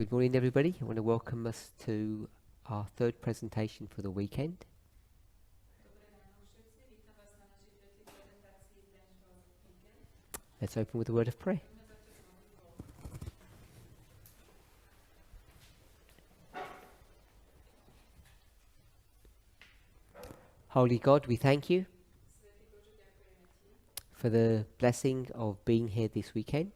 Good morning, everybody. I want to welcome us to our third presentation for the weekend. Let's open with a word of prayer. Holy God, we thank you for the blessing of being here this weekend,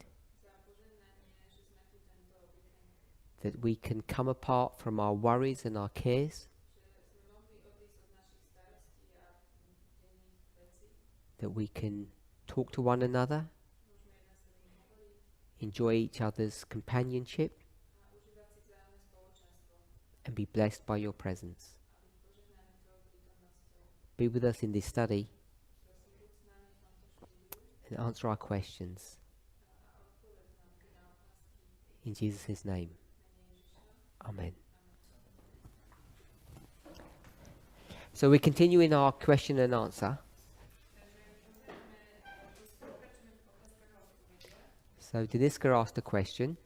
that we can come apart from our worries and our cares, that we can talk to one another, enjoy each other's companionship, and be blessed by your presence. Be with us in this study and answer our questions. In Jesus' name. Amen. So we're continuing our question and answer. So Deniska asked a question.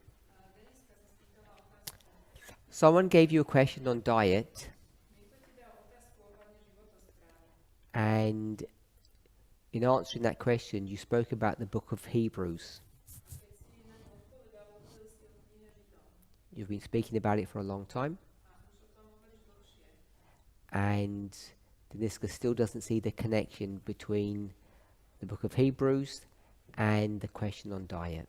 Someone gave you a question on diet, and in answering that question, you spoke about the book of Hebrews. You've been speaking about it for a long time, and Deniska still doesn't see the connection between the book of Hebrews and the question on diet.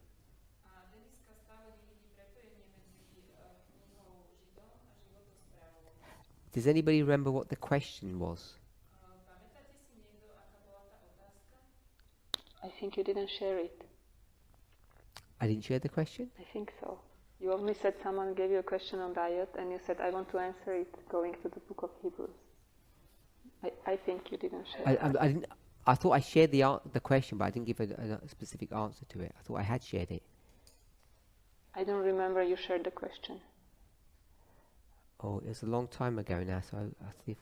Does anybody remember what the question was? I think you didn't share it. I didn't share the question? I think so. You only said someone gave you a question on diet and you said, I want to answer it going to the book of Hebrews. I think you didn't share it. I didn't. I thought I shared the question, but I didn't give a specific answer to it. I thought I had shared it. I don't remember you shared the question. Oh, it was a long time ago now, so I think.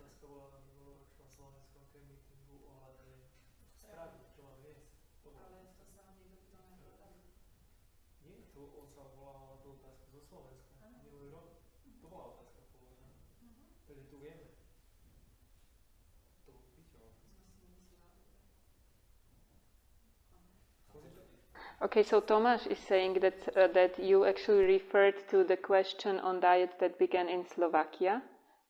Okay, so Tomáš is saying that you actually referred to the question on diet that began in Slovakia,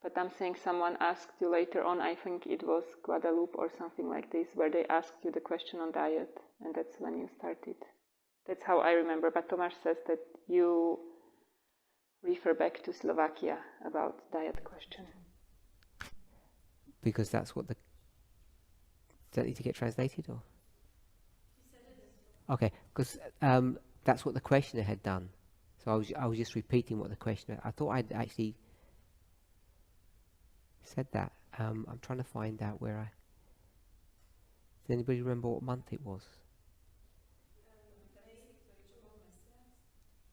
but I'm saying someone asked you later on, I think it was Guadeloupe or something like this, where they asked you the question on diet, and that's when you started. That's how I remember, but Tomáš says that you refer back to Slovakia about diet question. Because that's what the... Does that need to get translated, or...? Okay, because that's what the questioner had done. So I was just repeating what the questioner... I thought I'd actually said that. I'm trying to find out where I... Does anybody remember what month it was?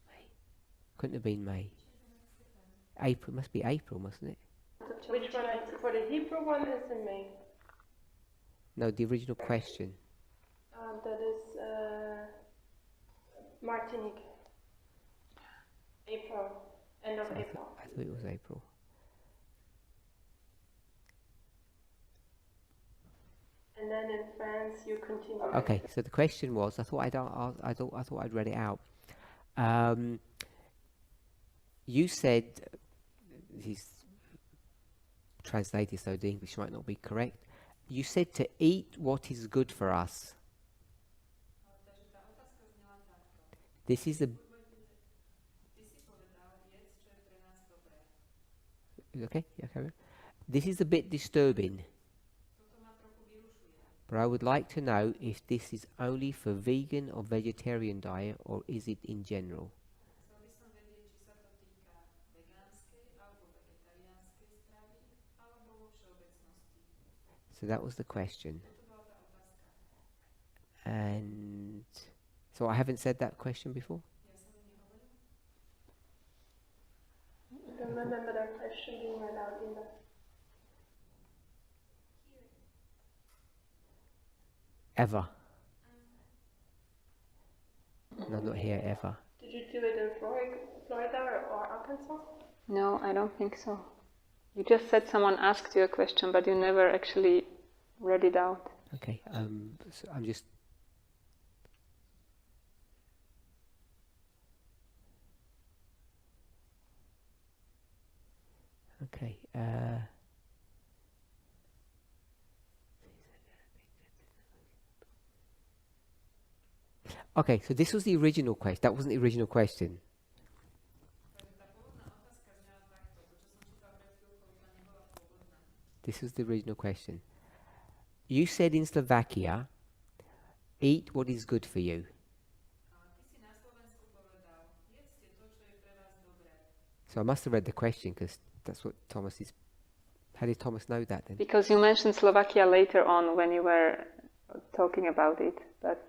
May. Couldn't have been May. April. It must be April, mustn't it? Which one? For the Hebrew one is in May. No, the original question. That is Martinique. April. End of April. I thought it was April. And then in France, you continue. Okay, so the question was, I thought I'd read it out. You said, he's translated so the English might not be correct. You said to eat what is good for us. This is a... Okay, yeah, carry on. This is a bit disturbing. But I would like to know if this is only for vegan or vegetarian diet, or is it in general? So that was the question. And so I haven't said that question before? I don't remember that question being read out either. Ever. No, not here, ever. Did you do it in Freud? Florida or Arkansas? No, I don't think so. You just said someone asked you a question, but you never actually read it out. Okay. So I'm just. Okay. Okay, so this was the original question. That wasn't the original question. This was the original question. You said in Slovakia, eat what is good for you. So I must have read the question because that's what Thomas is. How did Thomas know that then? Because you mentioned Slovakia later on when you were talking about it, but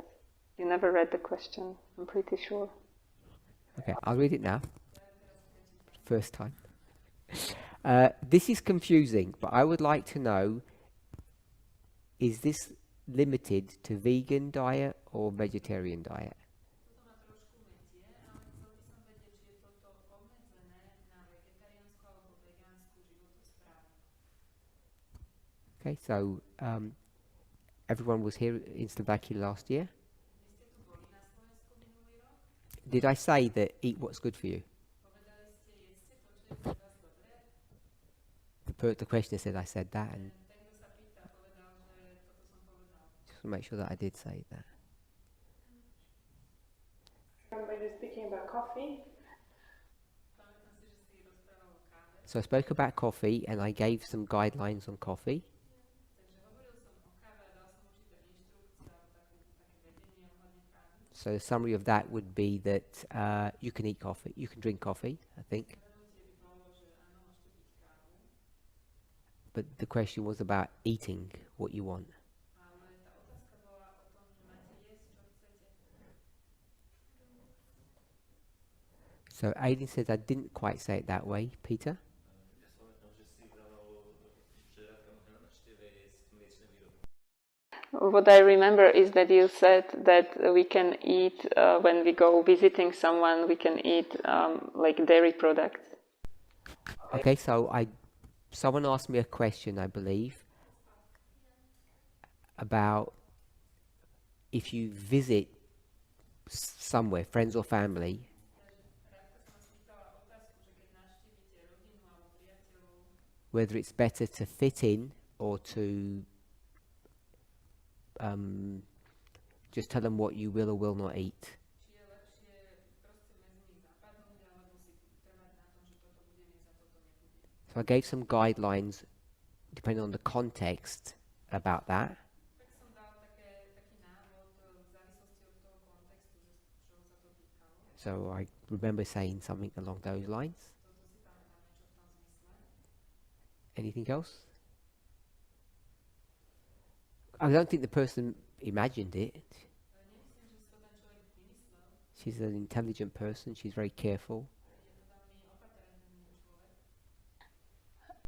you never read the question, I'm pretty sure. Okay, I'll read it now. First time. This is confusing, but I would like to know, is this limited to vegan diet or vegetarian diet? Okay, so everyone was here in Slovakia last year. Did I say that eat what's good for you? The questioner said I said that, and just to make sure that I did say that. Remember you speaking about coffee? So I spoke about coffee and I gave some guidelines on coffee. So the summary of that would be that you can eat coffee, you can drink coffee, I think. But the question was about eating what you want. So Aileen says I didn't quite say it that way. Peter? What I remember is that you said that we can eat, when we go visiting someone, we can eat like dairy products. Okay, so someone asked me a question, I believe, about if you visit somewhere, friends or family, whether it's better to fit in or to just tell them what you will or will not eat. So I gave some guidelines depending on the context about that. So I remember saying something along those lines. Anything else? I don't think the person imagined it. She's an intelligent person. She's very careful.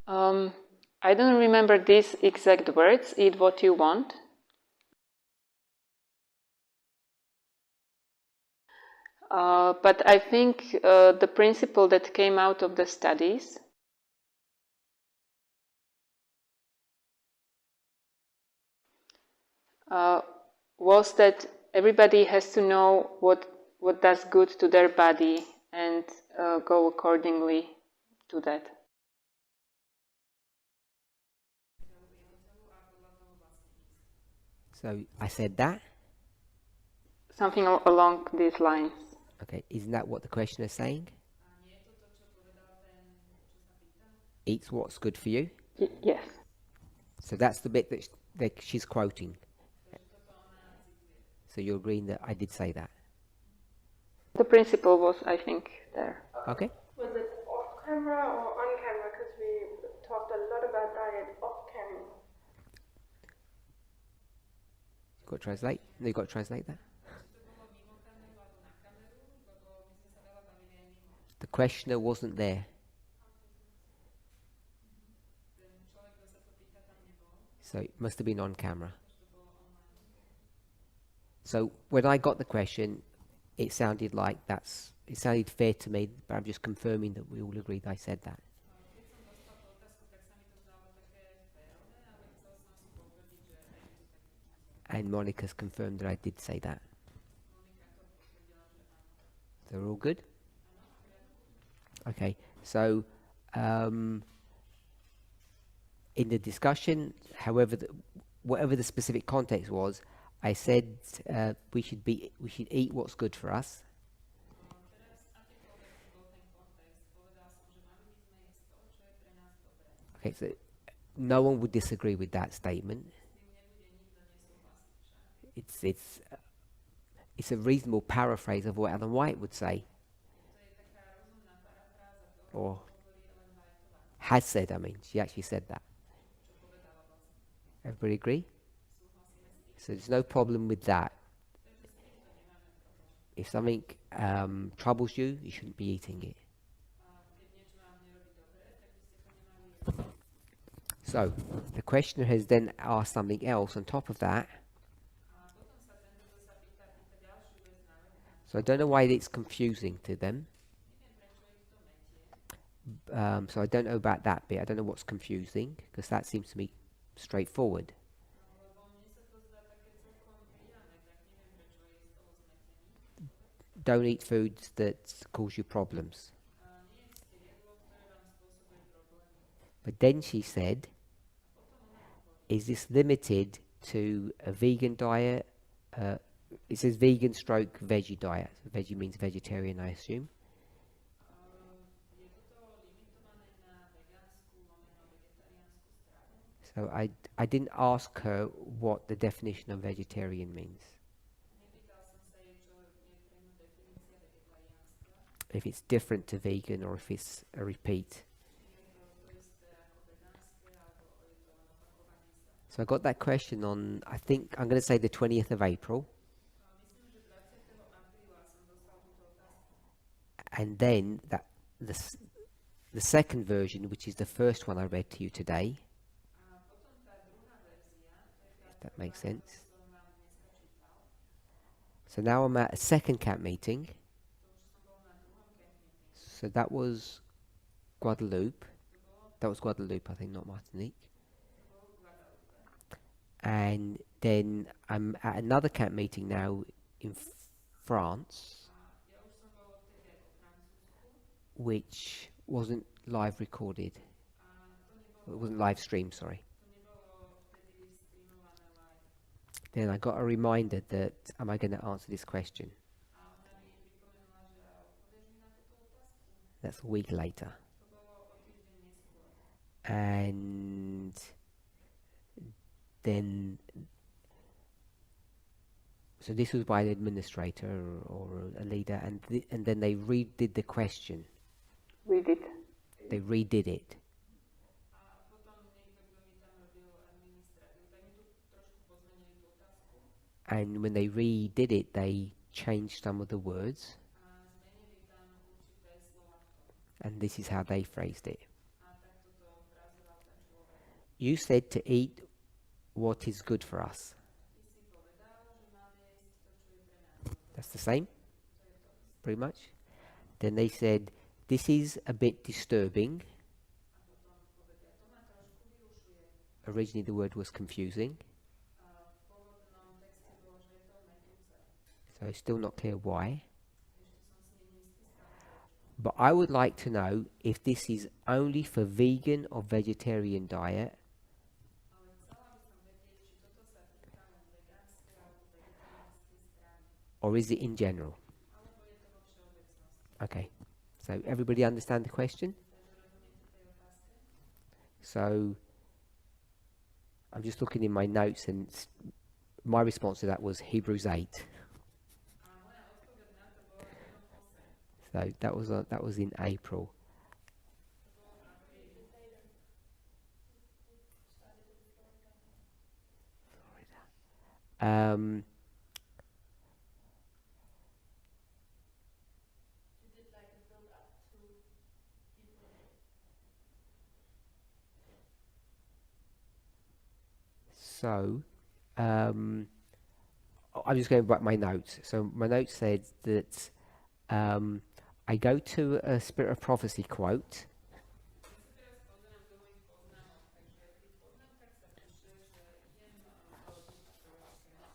I don't remember these exact words, eat what you want. But I think the principle that came out of the studies was that everybody has to know what does good to their body and go accordingly to that. So I said that. Something along these lines. Okay, isn't that what the question is saying? Eat what's good for you? Yes. So that's the bit that she's quoting. So you're agreeing that I did say that? The principle was, I think, there. Okay. Was it off camera or on camera? Because we talked a lot about diet off camera. You've got to translate? No, you've got to translate that? The questioner wasn't there. So it must have been on camera. So when I got the question, it sounded like it sounded fair to me, but I'm just confirming that we all agreed I said that. Keď som dostal tú otázku, tak sa mi to zdalo také férové, ale chcel som si potvrdiť, že aj vy to tak vidíte. And Monica's confirmed that I did say that. Monika to potvrdila, že áno. They're all good? Áno, v poriadku. Okay, so in the discussion, whatever the specific context was, I said we should eat what's good for us. Teraz akýkoľvek bol ten kontext, povedal som, že mali by sme jesť to, čo je pre nás dobré. Okay, so no one would disagree with that statement. S tým nebude nikto nesúhlasiť však. It's a reasonable paraphrase of what Ellen White would say, To je taká rozumná parafráza toho, or čo hovorí Ellen Whiteová, has said. I mean, she actually said that. čo povedala vlastne. Everybody agree? Súhlasíme s tým. So there's no problem with that. Takže s týmto nemáme problém. If something troubles you, you shouldn't be eating it. A keď niečo vám nerobí dobre, tak by ste to nemali jesť. So the questioner has then asked something else on top of that. A potom sa tento, kto sa pýta ďalšiu vec na vrch. So I don't know why it's confusing to them. Neviem, prečo ich to metie. So I don't know about that bit. I don't know what's confusing, because that seems to me straightforward. Lebo mne sa to zdá také celkom priame, tak neviem, prečo je z toho zmetený. Don't eat foods that cause you problems. Nejedzte jedlo, ktoré vám spôsobuje problémy. But then she said, is this limited to a vegan diet? It says vegan stroke veggie diet. Veggie means vegetarian, I assume. Je toto limitované na vegánsku, vegetariánsku stravu? So I didn't ask her what the definition of vegetarian means. Nepýtal som sa jej, čo je pre ňu definícia vegetariánstva. If it's different to vegan or if it's a repeat. Či je to isté ako vegánske, alebo je to len opakovanie sa. So I got that question on, I think, I'm going to say the 20th of April. Myslím, že 20. apríla som dostal túto otázku. And then the second version, which is the first one I read to you today, A potom tá druhá verzia, to je tá, if that makes sense. som vám dneska čítal. So now I'm at a second camp meeting. To už som bol na druhom camp meeting. So that was Guadeloupe. To bolo, That was Guadeloupe, I think, not Martinique. to bolo v Guadalupe. And then I'm at another camp meeting now in France, A ja už som bol odtedy aj vo Francúzsku. which wasn't live recorded. A to It nebolo, wasn't live streamed, sorry. to nebolo vtedy streamované live. Then I got a reminder that, am I going to answer this question? A ona mi pripomenula, že odpovieš mi na túto otázku. That's a week later. To bolo o týždeň neskôr. And then, so this was by an administrator or a leader, and then they redid the question. We did. They redid it. A potom niekto, kto mi tam robil administratívu, tak mi tu trošku pozmenili tú otázku. And when they redid it, they changed some of the words, A zmenili tam určité slova v tom. and this is how they phrased it. A takto to frazoval ten človek. You said to eat what is good for us. Ty si povedal, že máme jesť to, čo je pre nás dobré. That's the same, To je to isté. pretty much. Then they said, this is a bit disturbing. A potom povedia, to ma trošku vyrušuje. Originally the word was confusing, A v pôvodnom texte bolo, že je to metúce. so it's still not clear why. Ešte som si není istý stále prečo. But I would like to know if this is only for vegan or vegetarian diet, Ale chcela by som vedieť, či toto sa týka len vegánskej alebo vegetariánskej strany. or is it in general? Alebo je to vo všeobecnosti. Okay, so everybody understand the question? Takže rozumiete tej otázke? So I'm just looking in my notes, and my response to that was Hebrews 8. A moja odpoveď na to bola Židom 8. So that was in April. To bolo v apríli. Um, You did like a build up to Hebrew 8. so I'm just going back my notes. So my notes said that I go to a Spirit of Prophecy quote. Ja sa teraz pozerám do mojich poznámok, takže v tých poznámkach sa píše, že idem do ducha prorockého.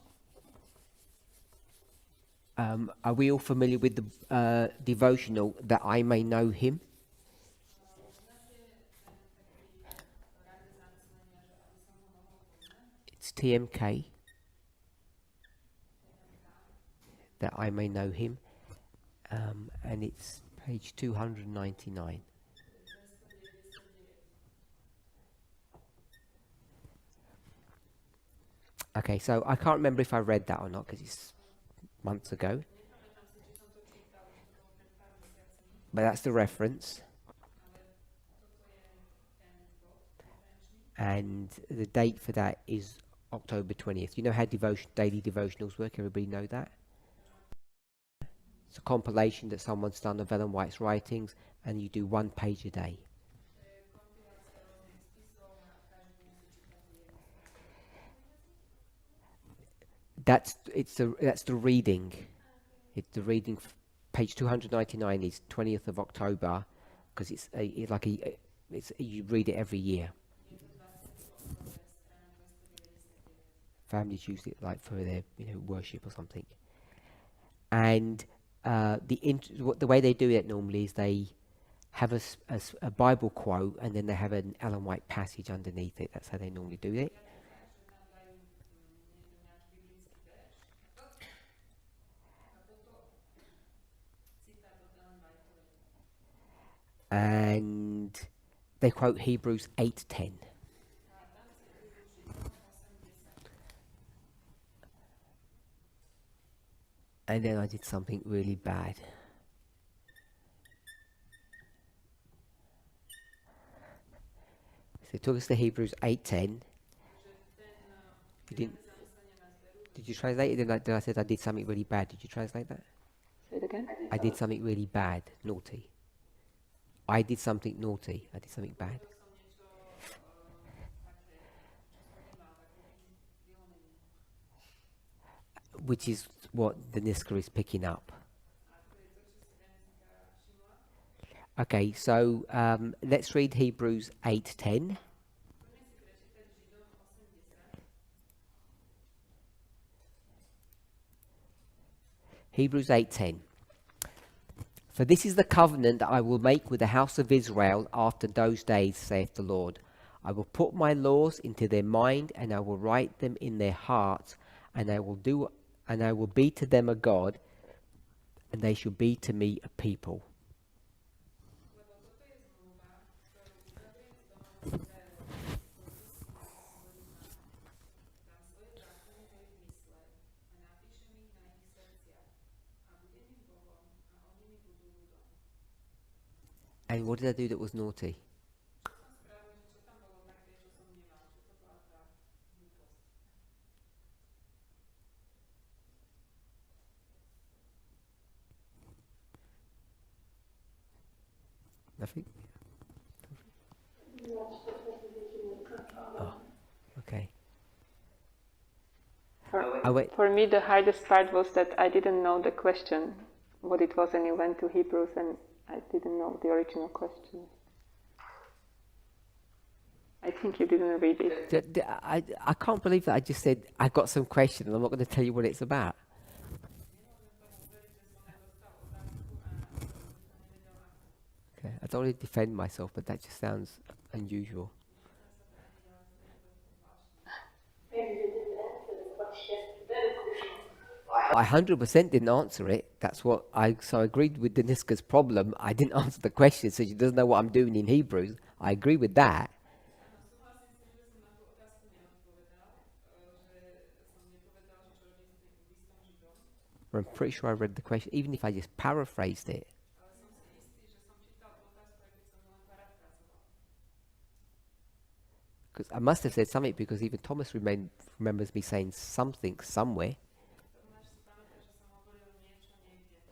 Are we all familiar with the devotional that I may know him? Poznáte ten taký rad zamyslenia, že aby som ho mohol poznať? It's TMK. That I may know him. And it's page 299. Okay, so I can't remember if I read that or not because it's months ago. Nepamätám si, či som to čítal, už to bolo pred pár mesiacmi, But that's the reference. ale toto je ten bod referenčný. And the date for that is October 20th. You know how daily devotionals work? Everybody know that? It's a compilation that someone's done of Ellen White's writings, and you do 1 page a day. To je kompilácia rôznych spisov a každý deň si čítate jednu stranu. That's the reading. It's the reading. Page 299 is 20th of October, because you read it every year. Je to 20. október, strana 299. Families use it like for their worship or something. And the way they do it normally is they have a Bible quote, and then they have an Ellen White passage underneath it. That's how they normally do it. And they quote Hebrews 8:10. And then I did something really bad. So it took us to Hebrews 8:10. You didn't. Did you translate it? Then I said I did something really bad. Did you translate that? Say it again. I did something really bad, naughty. I did something naughty. I did something bad. Which is what the Niska is picking up. Okay, so let's read Hebrews 8:10. Hebrews 8:10. For this is the covenant that I will make with the house of Israel after those days, saith the Lord. I will put my laws into their mind, and I will write them in their hearts, and I will be to them a God, and they shall be to me a people. And what did I do that was naughty? Nothing? Oh, okay. For me, the hardest part was that I didn't know the question, what it was, and you went to Hebrews, and I didn't know the original question. I think you didn't read it. I can't believe that I just said I got some question and I'm not going to tell you what it's about. Okay, I don't want to defend myself, but that just sounds unusual. Maybe you didn't answer the question. I 100% didn't answer it. So I agreed with Deniska's problem. I didn't answer the question, so she doesn't know what I'm doing in Hebrews. I agree with that. I'm pretty sure I read the question, even if I just paraphrased it. Because I must have said something, because even Thomas remembers me saying something somewhere.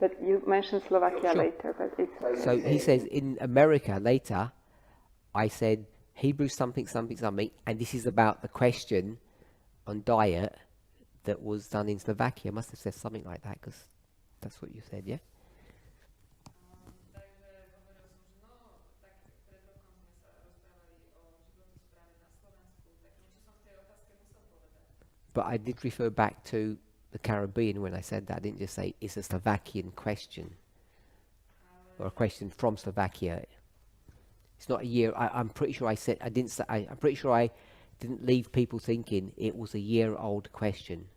But you mentioned Slovakia Sure. later, but it's... So he says in America later, I said Hebrews something, something, something, and this is about the question on diet that was done in Slovakia. Must have said something like that, because that's what you said, yeah? Takže hovoril som, že no, tak pred rokom sme sa rozprávali o životospráve na Slovensku, tak niečo som v tej otázke musel povedať. But I did refer back to the Caribbean when I said that. I didn't just say it's a Slovakian question or a question from Slovakia. It's not a year. I'm pretty sure I said I didn't say. I'm pretty sure I didn't leave people thinking it was a year-old question.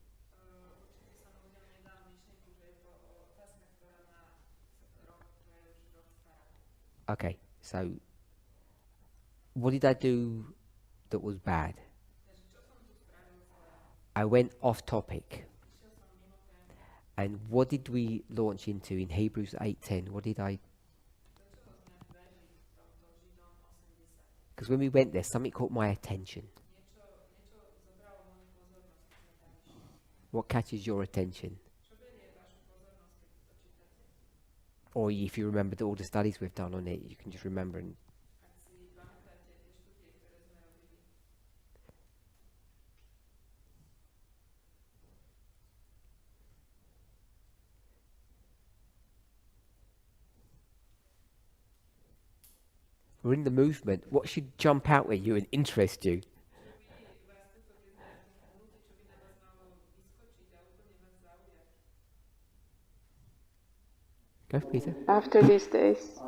Určite som ľuďom nedal myšlienku, že je to otázka, ktorá má rok, ktorá je už rok stará. Okay, so what did I do that was bad? Takže čo som tu spravil zle? I went off topic. Išiel som mimo tému. And what did we launch into in Hebrews 8:10? What did I? Do čoho sme vbehli v tomto Židom 80? Because when we went there, something caught my attention. Niečo zobralo moju pozornosť, keď sme tam išli. What catches your attention? Čo berie vašu pozornosť, keď to čítate? Or if you remember all the studies we've done on it, you can just remember. And Ak si pamätáte tie štúdie, ktoré sme robili, we're in the movement. What should jump out at you and interest you? čo by vás tuto, keď sme v tom hnutí, čo by na vás malo vyskočiť a úplne vás zaujať. Go, Peter. After these days.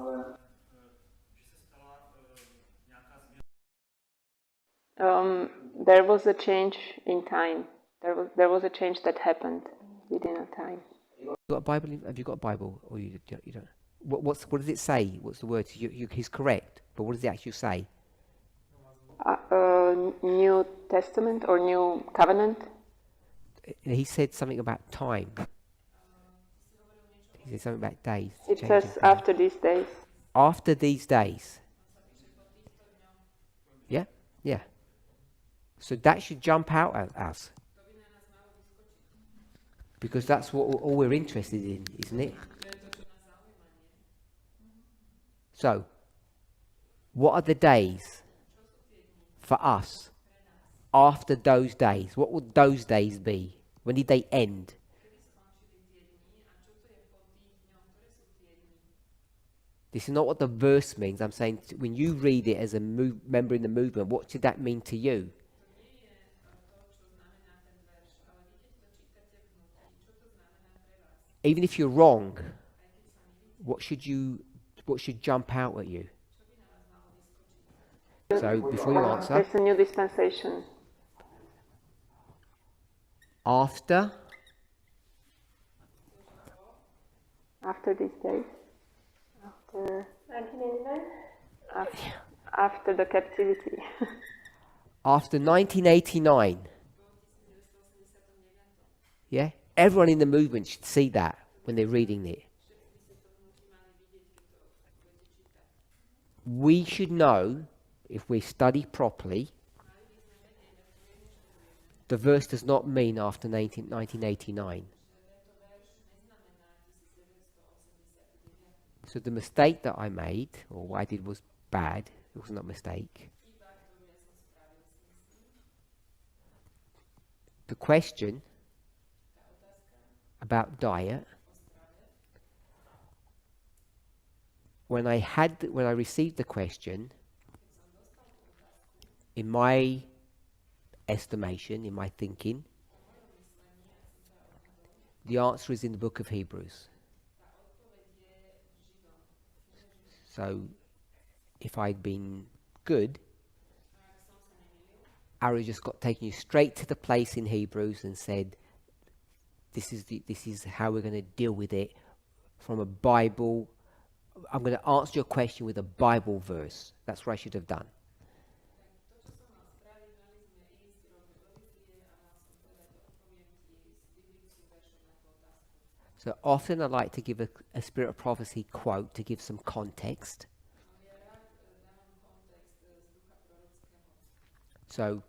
There was a change in time. There was a change that happened within a time. You got a Bible? Have you got a Bible, or you don't? What does it say? What's the word? He's correct, but what does it actually say? New Testament or New Covenant. He said something about time. He said something about days. It changing says things. after these days. After these days. Yeah, yeah. So that should jump out at us, because that's what all we're interested in, isn't it? So, what are the days for us after those days? What would those days be? When did they end? This is not what the verse means. I'm saying when you read it as a member in the movement, what should that mean to you? Even if you're wrong, what should jump out at you? So before you answer, There's a new dispensation. after After these days. After 1989? after the captivity. after 1989, yeah, everyone in the movement should see that when they're reading it. We should know, if we study properly, the verse does not mean after 1989. So the mistake that I made, or what I did, was bad. It was not a mistake. The question about diet, when I received the question, in my estimation, in my thinking, the answer is in the book of Hebrews. So, if I'd been good, I would have just taken you straight to the place in Hebrews and said, this is how we're going to deal with it from a Bible. I'm going to answer your question with a Bible verse. That's what I should have done. So often I like to give a Spirit of Prophecy quote to give some context. So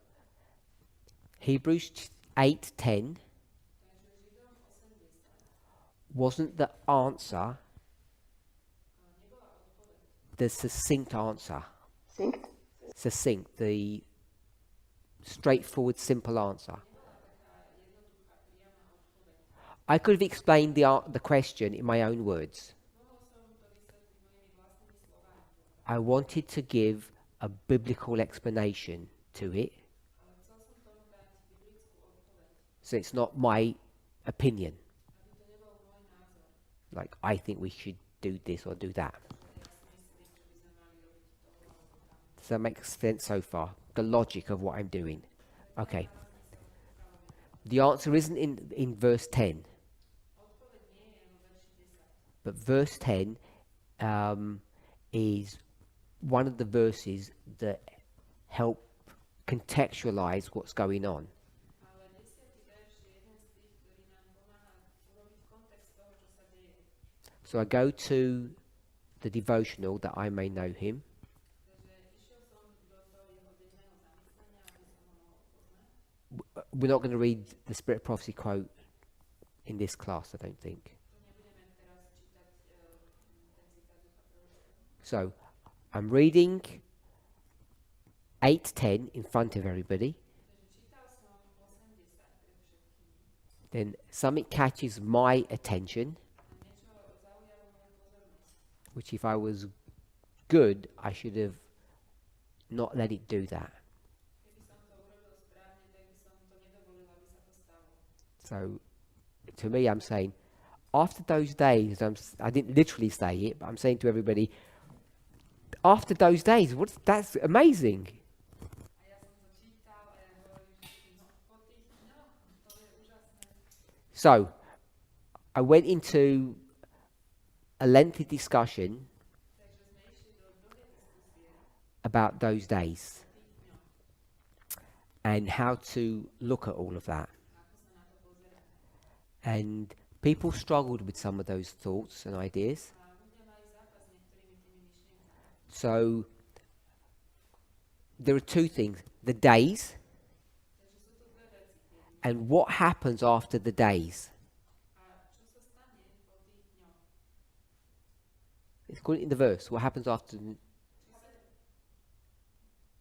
Hebrews 8:10 wasn't the answer, the succinct answer. Succinct, the straightforward, simple answer. I could have explained the question in my own words. Mohol som to vysvetliť mojimi vlastnými slovami, I wanted to give a biblical explanation to it, ale chcel som tomu dať biblickú odpoveď, so it's not my opinion. aby to nebol môj názor. Like, I think we should do this or do that. Ja si myslím, že by sme mali robiť toho alebo tamto. Does that make sense so far? The logic of what I'm doing. Okay. The answer isn't in verse 10, Odpoveď nie je vo verši 10. but verse 10 is one of the verses that help contextualize what's going on. Ale 10. verš je jeden z tých, ktorý nám pomáha urobiť kontext toho, čo sa deje. So I go to the devotional that I may know him. Takže išiel som do toho jeho denného zamyslenia, aby som ho mohol poznať. We're not going to read the Spirit Prophecy quote in this class, I don't think. Tu nebudeme teraz čítať ten citát ducha prorockého. So I'm reading 8:10 in front of everybody. Takže čítal som 80 pred všetkými. Then something catches my attention, A niečo zaujalo moju pozornosť. which if I was good, I should have not let it do that. Keby som to urobil správne, tak by som to nedovolil, aby sa to stalo. So to me, I'm saying, after those days, I didn't literally say it, but I'm saying to everybody, after those days, that's amazing. A ja som to čítal a ja hovorím, že no, po tých dňoch, to je úžasné. So I went into a lengthy discussion Takže sme išli do dlhej diskusie about those days o tých dňoch, and how to look at all of that. ako sa na to pozerať. And people struggled with some of those thoughts and ideas. A ľudia mali zápas s niektorými tými myšlienkami. So there are two things: the days Takže sú tu dve veci. Tie dni. and what happens after the days. A čo sa stane po tých dňoch? It's called in the verse. What happens after? Či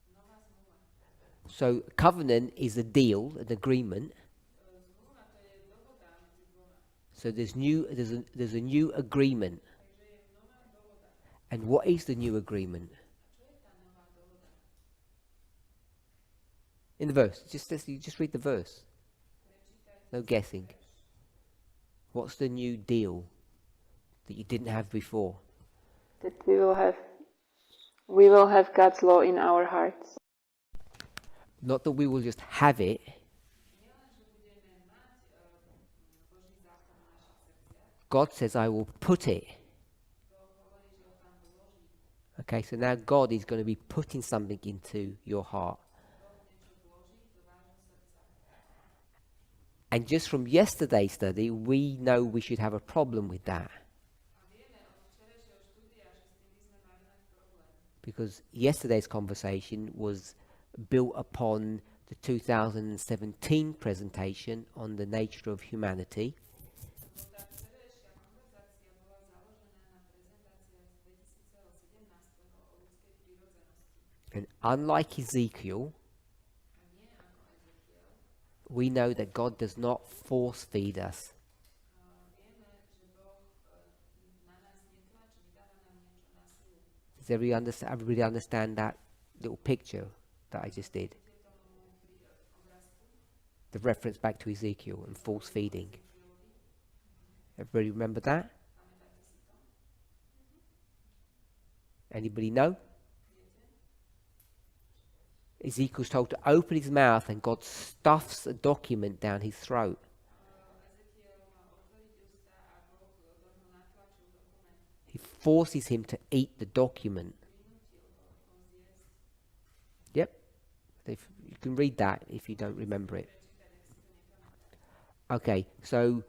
sa nová zmluva. So covenant is a deal, an agreement. Zmluva to je dohoda medzi dvoma. So there's a new agreement. Takže je nová dohoda. And what is the new agreement? A čo je tá nová dohoda? In the verse, you just read the verse. Prečítajte No guessing. What's the new deal that you didn't have before? That we will have God's law in our hearts. Not that we will just have it, nielen, že budeme mať Boží zákon v našich srdciach. God says, I will put it. Boh hovorí, že ho tam vloží. Okay, so now God is going to be putting something into your heart. Boh niečo vloží do vášho srdca. And just from yesterday's study, we know we should have a problem with that. A vieme od včerajšieho štúdia, že s tým by sme mali mať problém. Because yesterday's conversation was built upon the 2017 presentation on the nature of humanity. Lebo tá včerajšia konverzácia bola založená na prezentáciách z 2017 o ľudskej prírodzenosti. And unlike Ezekiel, A nie ako Ezekiel, we know that God does not force feed us. vieme, že Boh na nás netlačí, nedáva nám niečo na silu. Does everybody understand that little picture that I just did? Vidíte tomu pri obrázku The reference back to Ezekiel and force feeding. Everybody remember that? pamätáte si to? Anybody know? Ezekiel's told to open his mouth and God stuffs a document down his throat. Ezekiel mal otvoriť ústa a Boh do ňoho natlačil dokument, He forces him to eat the document. prinútil ho zjesť. Yep. You can read that if you don't remember it. Prečítať, ak si to nepamätáte. Okay, so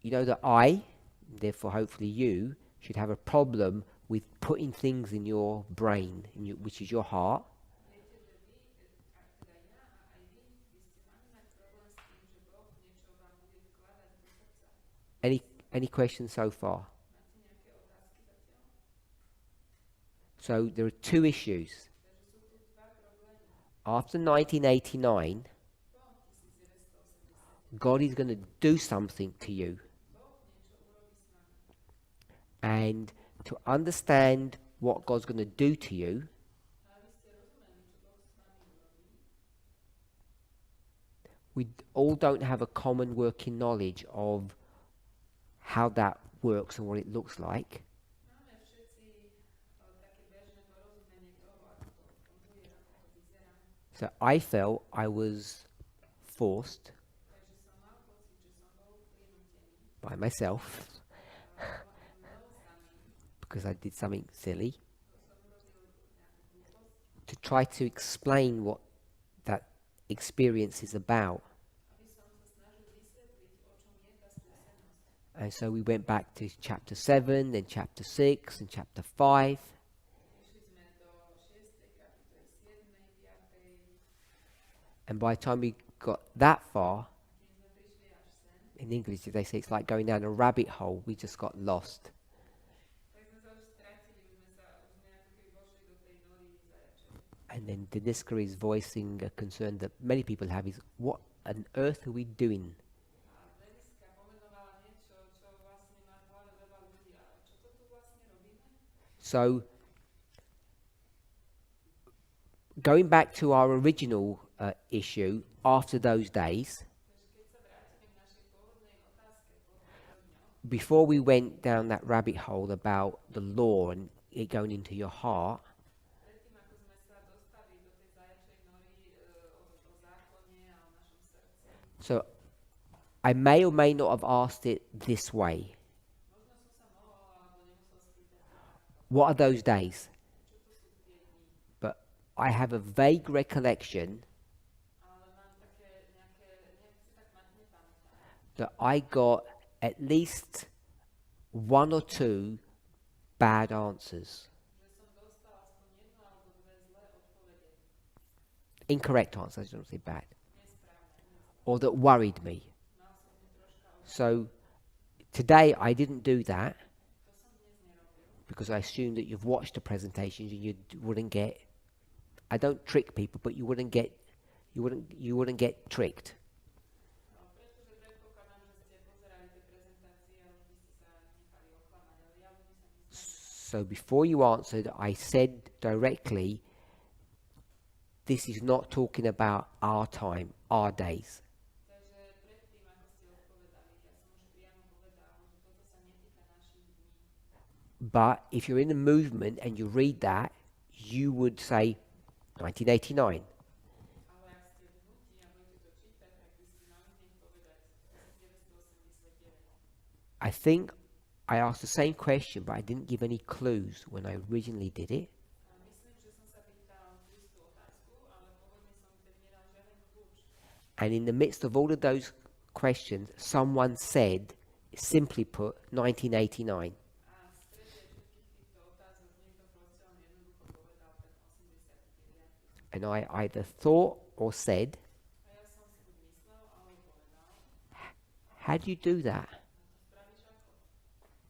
you know that I, therefore hopefully you, should have a problem with putting things in your brain, which is your heart, Viete, že vy, a teda ja a aj vy, by ste mali mať problém s tým, že Boh niečo vám bude vkladať do srdca. Any questions so far? Máte nejaké otázky zatiaľ? So there are two issues. Takže sú tu dva problémy. After 1989, Po 1980 God is going to do something to you. And to understand what God's going to do to you, we all don't have a common working knowledge of how that works and what it looks like. Máme všetci také bežné porozumenie toho, ako to funguje, ako to vyzerá. So I felt I was forced Takže som mal pocit, že som bol prinútený by myself mnou samým, because I did something silly som urobil nejakú hlúposť, to try to explain what that experience is about. aby som sa snažil vysvetliť, o čom je tá skúsenosť. And so we went back to chapter 7, then chapter 6, and chapter 5. Išli sme do 6. kapitoly, 7., 5. And by the time we got that far, Kým sme prišli až sem, in English they say it's like going down a rabbit hole. We just got lost. tak sme sa už stratili, už sme ako keby vošli do tej nory zajačej. And then Deniska is voicing a concern that many people have is, what on earth are we doing? A Deniska pomenovala niečo, čo vlastne má v hlave veľa ľudí. A čo to tu vlastne robíme? So, going back to our original issue, after those days, Takže keď sa vrátime k našej pôvodnej otázke po týchto dňoch, before we went down that rabbit hole about the law and it going into your heart, predtým ako sme sa dostali do tej zajačej nory o zákone a o našom srdci, so I may or may not have asked it this way. možno som sa mohol alebo nemusel spýtať takto. What are those days? Čo to sú tie dni? But I have a vague recollection Ale mám také nejak si tak matne pamätám, that I got at least one or two bad answers, že som dostal aspoň jednu alebo dve zlé odpovede. incorrect answers, I don't say bad, Nesprávne. or that worried me. Mal som ich troška So today I didn't do that to som dnes nerobil. because I assumed that you've watched the presentations and wouldn't get. I don't trick people, but you wouldn't get tricked. Pretože predpokladám, že ste pozerali tie prezentácie a už by ste sa nechali oklamať, ale ja ľudí sa nesnažím. So before you answered, I said directly, this is not talking about our time, our days. Takže predtým, ako ste odpovedali, ja som už priamo povedal, že toto sa netýka našich dní. But if you're in a movement and you read that, you would say 1989. Ale ak ste v hnutí a budete to čítať, tak by ste mali hneď povedať 1989. I think I asked the same question, but I didn't give any clues when I originally did it. A myslím, že som sa pýtal tú istú otázku, ale pôvodne som vtedy nedal žiaden kľúč. And in the midst of all of those questions, someone said, simply put, 1989. A v strede všetkých týchto otázok niekto proste len jednoducho povedal ten 89. And I either thought or said, A ja som si buď myslel, alebo povedal, how do you do that? to spravíš ako?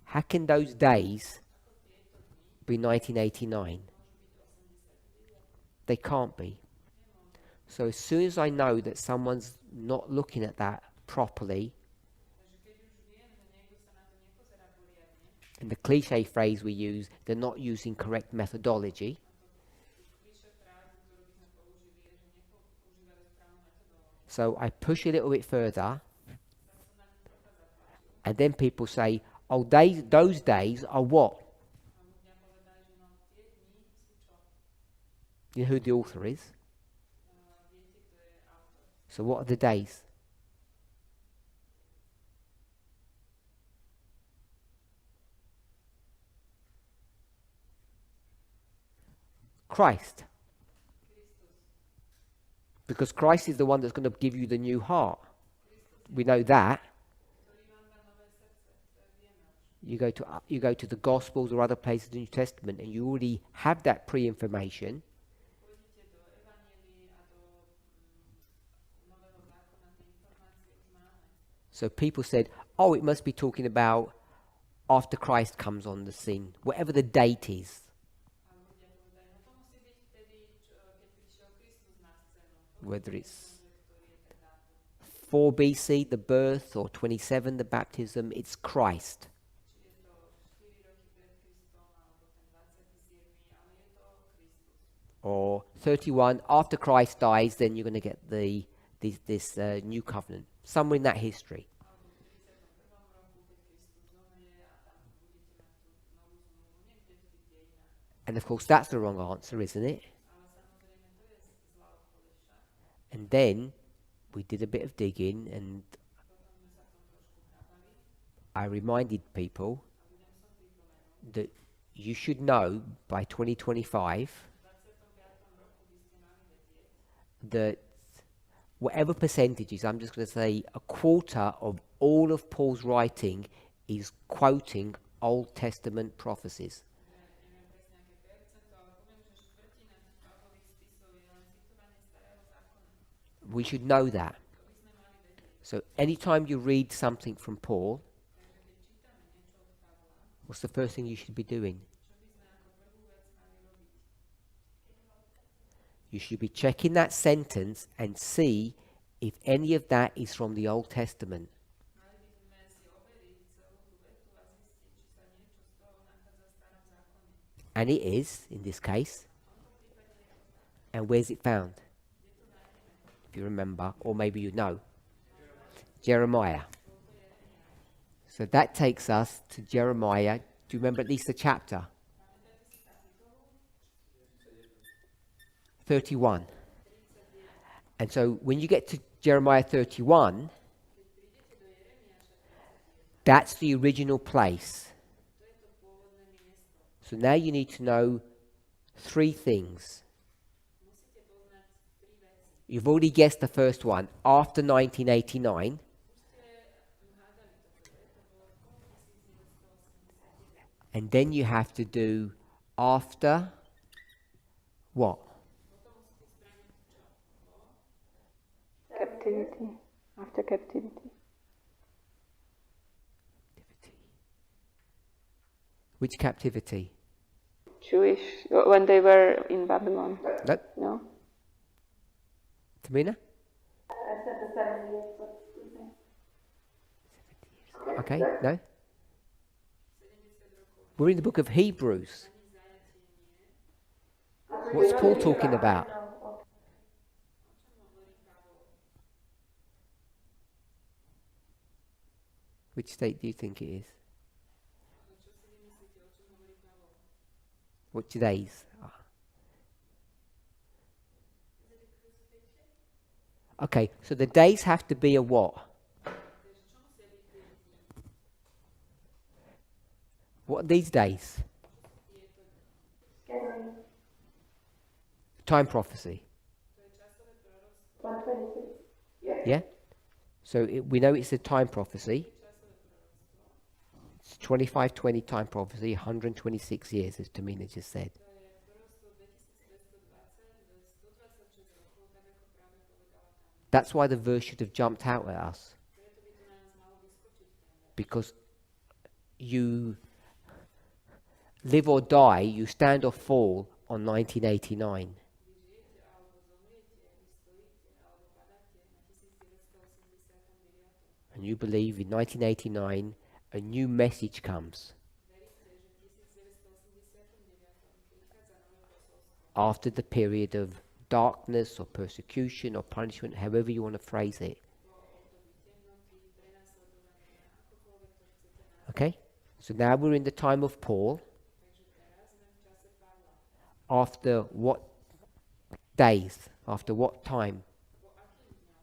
How can those days Ako tieto dni be 1989? môžu byť 89? They can't be. Nemôžu. So as soon as I know that someone's not looking at that properly, Takže keď už viem, že niekto sa na to nepozerá poriadne, and the cliche phrase we use, they're not using correct methodology, tú klišé frázu, ktorú by sme použili, je, že nepoužívajú správnu metodológiu. so I push a little bit further, Tak som na to trocha zatlačil. and then people say, oh, those days are what? A ľudia povedali, že no, tie dni sú čo? You know who the author is? Viete, kto je autor? So what are the days? Christ. Kristus. Because Christ is the one that's going to give you the new heart. We know that. Ktorý vám dá nové srdce, to vieme už. You go to the Gospels or other places in the New Testament, and you already have that pre-information. Pôjdete do Evanjelií a do Nového zákona, tie informácie už máme. So people said, oh, it must be talking about after Christ comes on the scene, whatever the date is. A ľudia povedali, no to musí byť vtedy, keď prišiel Kristus na scénu. To Whether musí it's byť, ktorý je ten dátum. 4 BC, the birth, or 27, the baptism. It's Christ. Či je to 4 roky pred Kristom, alebo ten 27., ale je to Kristus. Or 31, after Christ dies, then you're going to get this new covenant. Somewhere in that history. Alebo v 31. roku, keď Kristus zomrie a tam budete mať tú novú zmluvu, niekde v tých dejinách. And of course, that's the wrong answer, isn't it? Ale samozrejme, to je zlá odpoveď však. And then we did a bit of digging, and Potom sme sa v tom trošku hrabali I reminded people a budem som pripomenúť, that you should know by 2025 v 25. roku by ste mali vedieť, that whatever percentages, I'm just going to say a quarter of all of Paul's writing is quoting Old Testament prophecies. že neviem presne aké percento, ale poviem, že štvrtina tých Pavlových spisov je len citované starého zákona. We should know that. To by sme mali vedieť. So anytime you read something from Paul, Takže keď čítame niečo od Pavla, what's the first thing you should be doing? čo by sme ako prvú vec mali robiť? You should be checking that sentence and see if any of that is from the Old Testament. Mali by sme si overiť celú tú vetu a zistiť, či sa niečo z toho nachádza v starom zákone. And it is, in this case. V tomto prípade je to tak. And where's it found? Kde to nájdeme? If you remember, or maybe you know. Jeremiah. So that takes us to Jeremiah. Do you remember at least the chapter? 31. And so when you get to Jeremiah 31, that's the original place. So now you need to know 3 things. Musíte poznať 3 veci. You've already guessed the first one, after 1989. Už ste hádali to prvé, to bolo po 1989. And then you have to do after what? Potom musíte spraviť čo? Po Captivity. After captivity. Which captivity? Jewish, when they were in Babylon. No, No? Tamina? I said the 7 years, but sleeping. Okay, no. We're in the book of Hebrews. What's Paul talking about? Which state do you think it is? čo si vy myslíte, o čom hovorí Pavol? What days? Okay, so the days have to be a what? Takže čo musia byť tie dni? What are these days? Tieto dni. January Time prophecy. To je časové proroctvo. 126. Yeah? So we know it's a time prophecy. Časové proroctvo. It's 2520 time prophecy, 126 years, as Tamina just said. To je proroctvo 2220 do 126 rokov, tak ako práve povedala tam. That's why the verse should have jumped out at us. Preto by to na nás malo vyskočiť ten verš. Because you live or die, you stand or fall on 1989. Vy žijete alebo zomriete, vy stojíte alebo padáte na 1989. And you believe in 1989 a new message comes Veríte, že v 1989 prichádza nové posolstvo. after the period of darkness or persecution or punishment, however you want to phrase it. Po období temnoty, prenasledovania, akokoľvek to chcete nazvať. Okay? So now we're in the time of Paul. Takže teraz sme v čase Pavla. After what days? After what time? Po akých dňoch?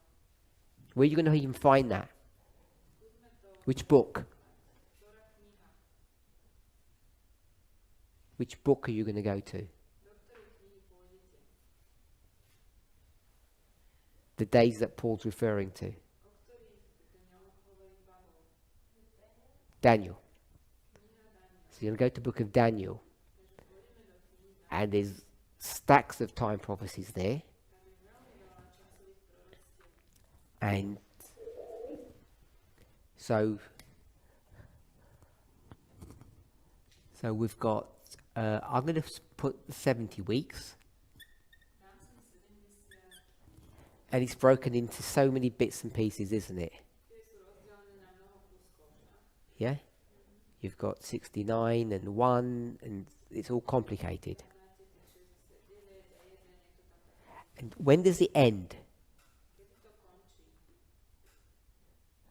Where are you going to even find that? Skúsme to, Which book? ktorá kniha, Which book are you going to go to? do ktorej knihy pôjdete, The days that Paul's referring to. o ktorých dňoch hovorí Pavol. Daniel. Kniha Daniel. So you're going to go to the book of Daniel. Takže pôjdeme do knihy Daniel. And there's stacks of time prophecies there. Tam je veľmi veľa časových proroctiev. And so we've got, I'm going to put 70 weeks. Dám sem 70 And it's broken into so many bits and pieces, isn't it? Tie sú rozdelené na mnoho kúskov, že? Yeah? You've got 69 and 1, and it's all complicated. Máte tých 69 a 1, je to tam také. And when does it end? Kedy to končí?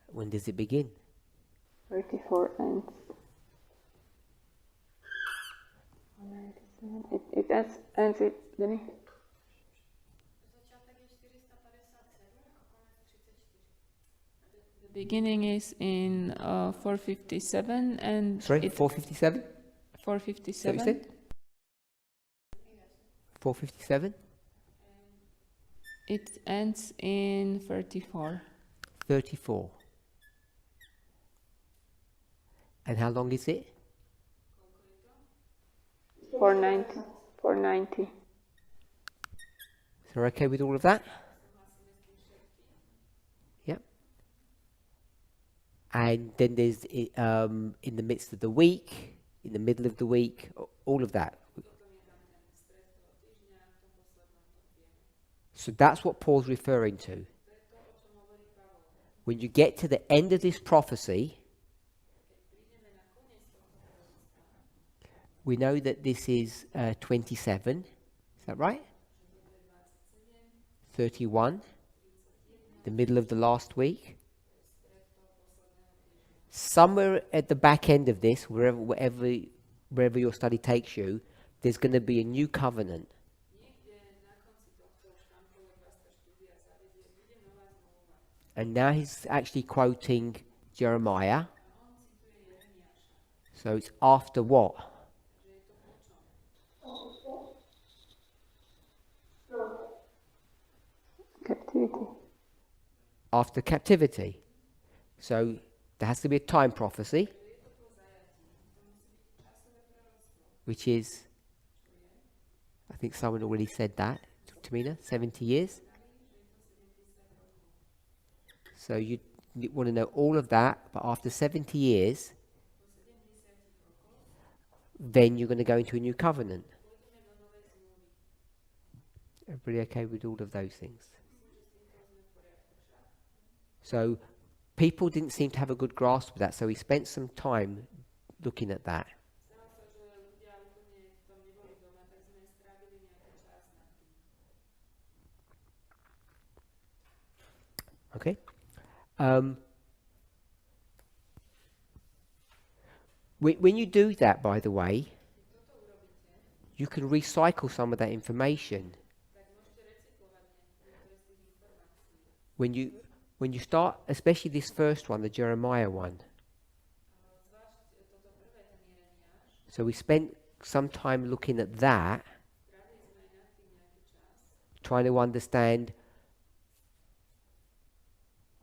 When does it begin? 34 ends. It ends it, Denny? Začiatek je 457 a konec 34. The beginning is in 457 and Sorry, it 457? Is that what you 457. said? 457? It ends in 34. 34. And how long is it? 490. 490. So we're okay with all of that? Yep. And then there's in the midst of the week, in the middle of the week, all of that. So that's what Paul's referring to. When you get to the end of this prophecy, we know that this is 27. Is that right? 31. The middle of the last week. Somewhere at the back end of this, wherever your study takes you, there's going to be a new covenant. And now he's actually quoting Jeremiah. So it's after what? Captivity. After captivity. So there has to be a time prophecy, which is, I think someone already said that, Tamina, 70 years. So you want to know all of that, but after 70 years, then you're going to go into a new covenant. Everybody okay with all of those things? So people didn't seem to have a good grasp of that, so we spent some time looking at that. Okay. When you do that, by the way, you can recycle some of that information. When you start, especially this first one, the Jeremiah one. So we spent some time looking at that, trying to understand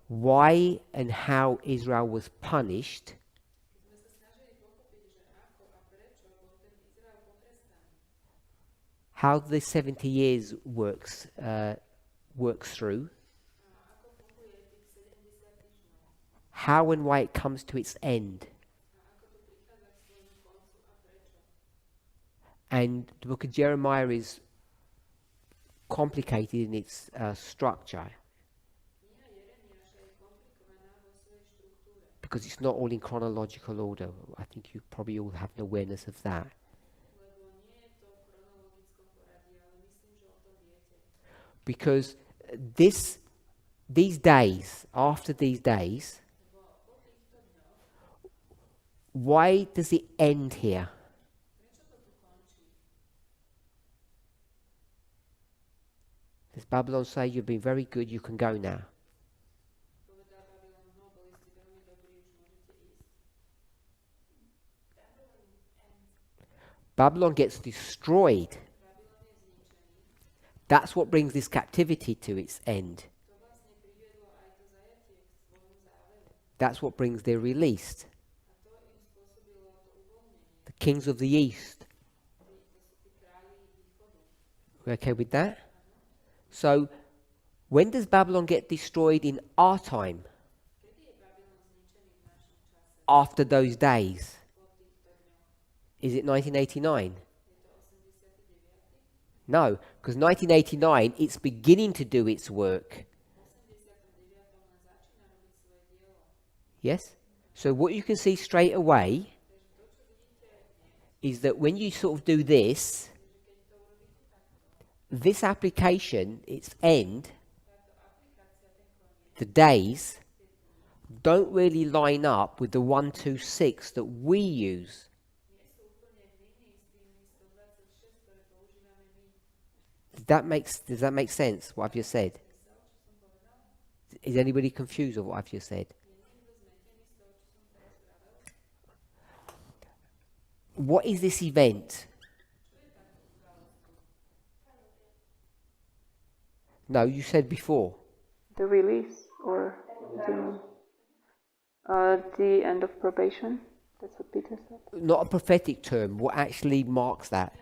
why and how Israel was punished, how the 70 years works through, how and why it comes to its end. And the book of Jeremiah is complicated in its structure, because it's not all in chronological order. I think you probably all have an awareness of that. Because these days, after these days, why does it end here? Does Babylon say, you've been very good, you can go now? Babylon gets destroyed. That's what brings this captivity to its end. That's what brings their release. The kings of the east. We're okay with that? So, when does Babylon get destroyed in our time? After those days. Is it 1989? No, because 1989, it's beginning to do its work. Yes? So what you can see straight away is that when you sort of do this application, its end, the days, don't really line up with the 126 that we use. Does that make sense, what I've just said? Is anybody confused of what I've just said? What is this event? No, you said before. The release or the end of probation. That's what Peter said. Not a prophetic term. What actually marks that?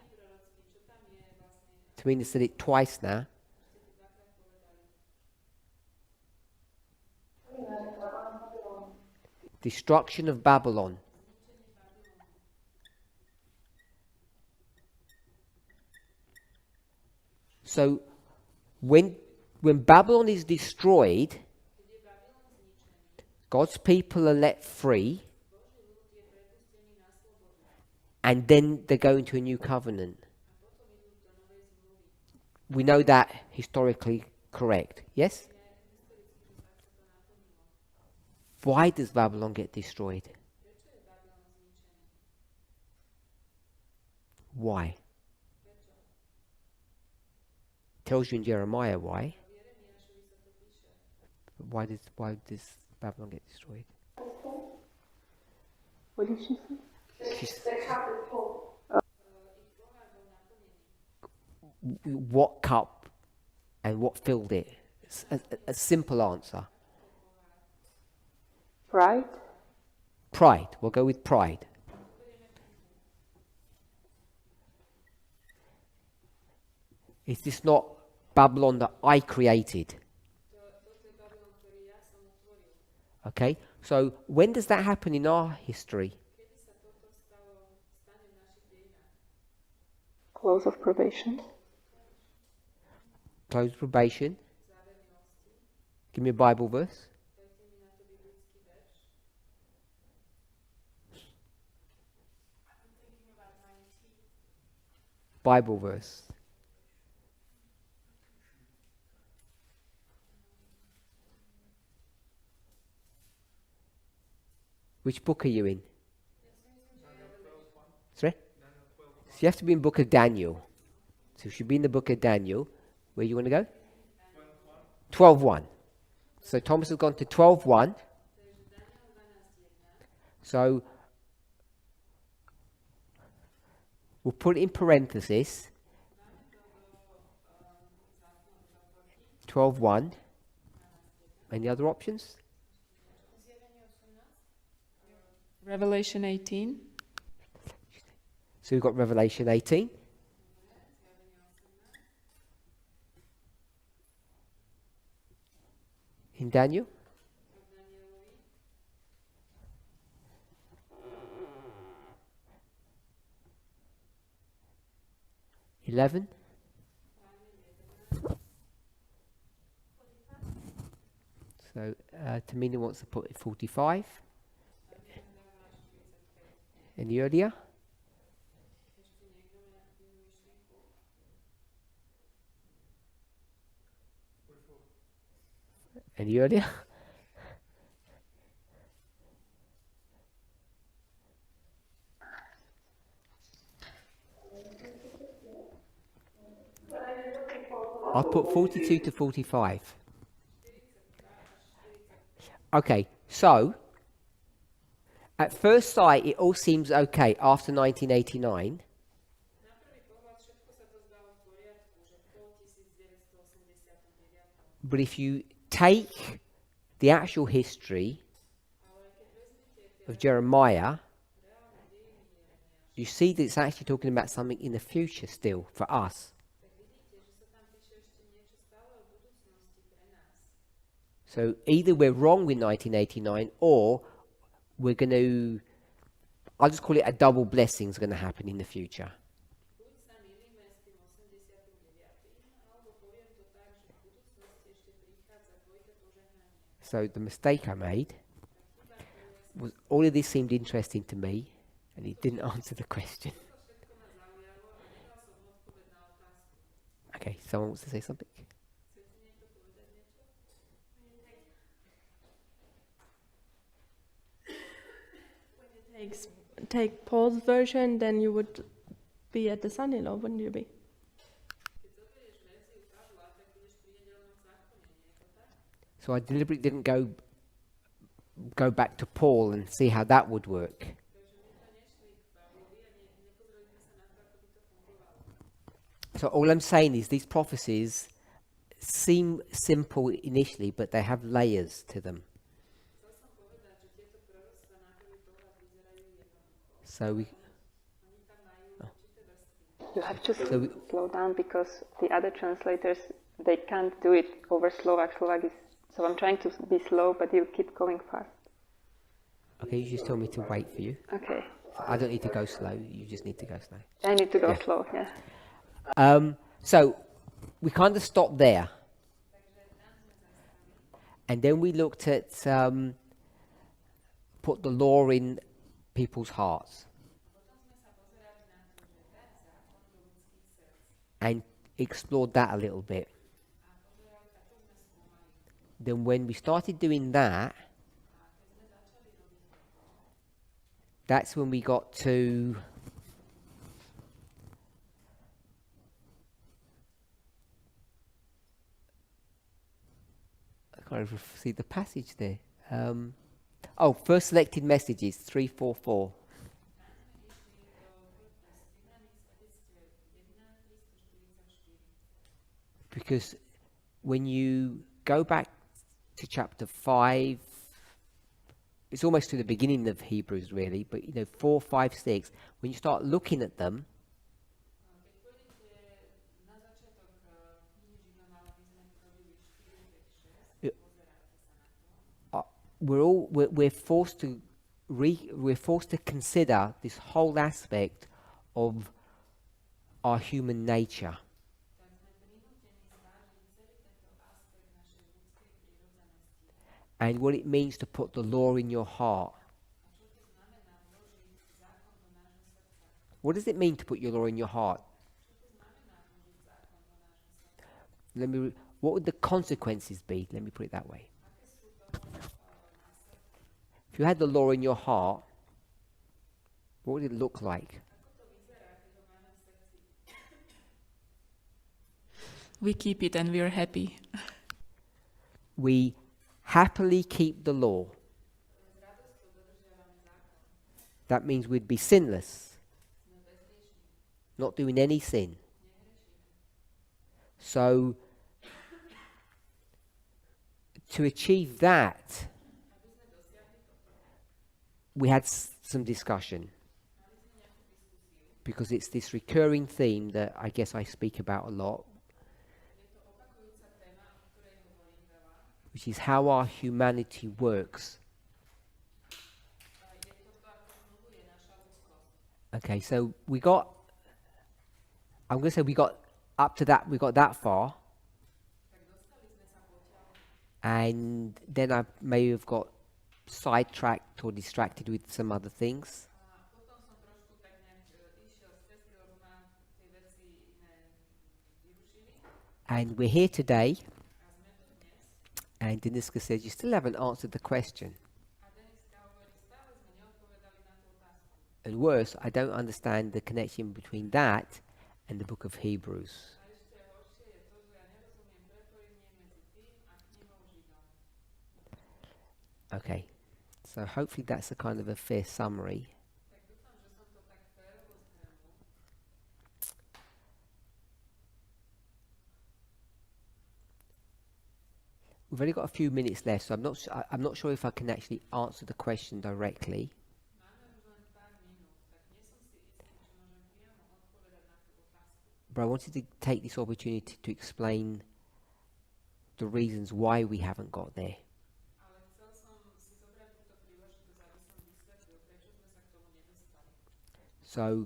Tamina said it twice now. Destruction of Babylon. So when Babylon is destroyed, God's people are let free, and then they go into a new covenant. We know that historically correct, yes? Why does Babylon get destroyed? Why? Tells you in Jeremiah why. Why does Babylon get destroyed? What did she say? What cup and what filled it? It's a simple answer. Pride? Pride. We'll go with pride. Is this not Babylon that I created? Okay, so when does that happen in our history? Close of probation. Close probation. Give me a Bible verse. Bible verse. Which book are you in? Sorry? So you have to be in the book of Daniel. So you should be in the book of Daniel. Where you want to go? 12:1. So Thomas has gone to 12:1. So we'll put it in parenthesis. 12:1. Any other options? Revelation 18. So we've got Revelation 18. In Daniel. (11). So Tamina wants to put 45. Any earlier? Any earlier? I'll put 42 to 45. Okay, so at first sight it all seems okay after 1989. But if you take the actual history of Jeremiah, you see that it's actually talking about something in the future still for us. So either we're wrong with 1989 or we're going to, I'll just call it a double blessing is going to happen in the future. So the mistake I made was all of this seemed interesting to me, and it didn't answer the question. To všetko ma zaujalo a nedal som odpoveď na otázku. Okay, someone wants to say something? Chcete niekto povedať niečo? Take Paul's version, then you would be at the son-in-law, wouldn't you be? Keď zoberieš verziu Pavla, tak budeš pri nedelnom zákone, nie je to tak? So I deliberately didn't go back to Paul and see how that would work. Takže my sme nešli k Pavlovi a nepozreli sme sa na to, ako by to fungovalo. So all I'm saying is these prophecies seem simple initially, but they have layers to them. Chcel som povedať, že tieto proroctva na prvý pohľad vyzerajú jednoducho. So we, Oni tam majú určité vrstvy. You have to So we- slow down because the other translators, they can't do it over Slovak. Slovak is, so I'm trying to be slow, but you keep going fast. okay, you just told me to wait for you. Okay. I don't need to go slow. You just need to go slow. I need to go Yeah. slow, yeah. So we kind of stopped there, and then we looked at put the law in people's hearts, and explored that a little bit. Then when we started doing that, that's when we got to I can't even see the passage there. First selected messages 344. Because when you go back to chapter 5, it's almost to the beginning of Hebrews really, but 4, 5, 6, when you start looking at them, Keď pôjdete na začiatok knihy Židom, ale my sme robili 4, 5, 6, pozeráte sa na to. we're forced to consider this whole aspect of our human nature. Tak sme prinútení zvážiť celý tento aspekt našej ľudskej prirodzenosti. And what it means to put the law in your heart. A čo to znamená vložiť zákon do nášho srdca? What does it mean to put your law in your heart? Čo to znamená vložiť zákon do nášho srdca? What would the consequences be? Let me put it that way. Aké sú toho následky? If you had the law in your heart, what would it look like? Ako to vyzerá, keď ho máme v srdci? We keep it and we're happy. We happily keep the law. S radosťou dodržiavame zákon. That means we'd be sinless, Sme bezhriešní, not doing any sin. nehrešíme. So, to achieve that, Aby sme dosiahli toto, we had some discussion. mali sme nejakú diskusiu. Because it's this recurring theme that I guess I speak about a lot, Je to opakujúca téma, o ktorej hovorím veľa. which is how our humanity works. Je to, ako funguje naša ľudskosť. Okay, so I'm going to say we got up to that, we got that far, Tak dostali sme sa potiaľ. and then I may have got sidetracked or distracted with some other things. A potom som trošku tak nejak išiel z cesty, lebo ma tie veci iné vyrušili. And we're here today, A sme tu dnes. and Deniska says you still haven't answered the question. A Deniska hovorí, stále sme neodpovedali na tú otázku. And worse, I don't understand the connection between that and the book of Hebrews. A ešte horšie je to, že ja nerozumiem prepojenie medzi tým a knihou Židom. Okay, so hopefully that's a kind of a fair summary. Tak dúfam, že som to tak férovo zhrnul. We've only got a few minutes left, so I'm not sure if I can actually answer the question directly. Máme už len pár minút, tak nie som si istý, či môžem priamo odpovedať na tú otázku. But I wanted to take this opportunity to explain the reasons why we haven't got there. Ale chcel som si zobrať túto príležitosť, aby som vysvetlil, prečo sme sa k tomu nedostali. So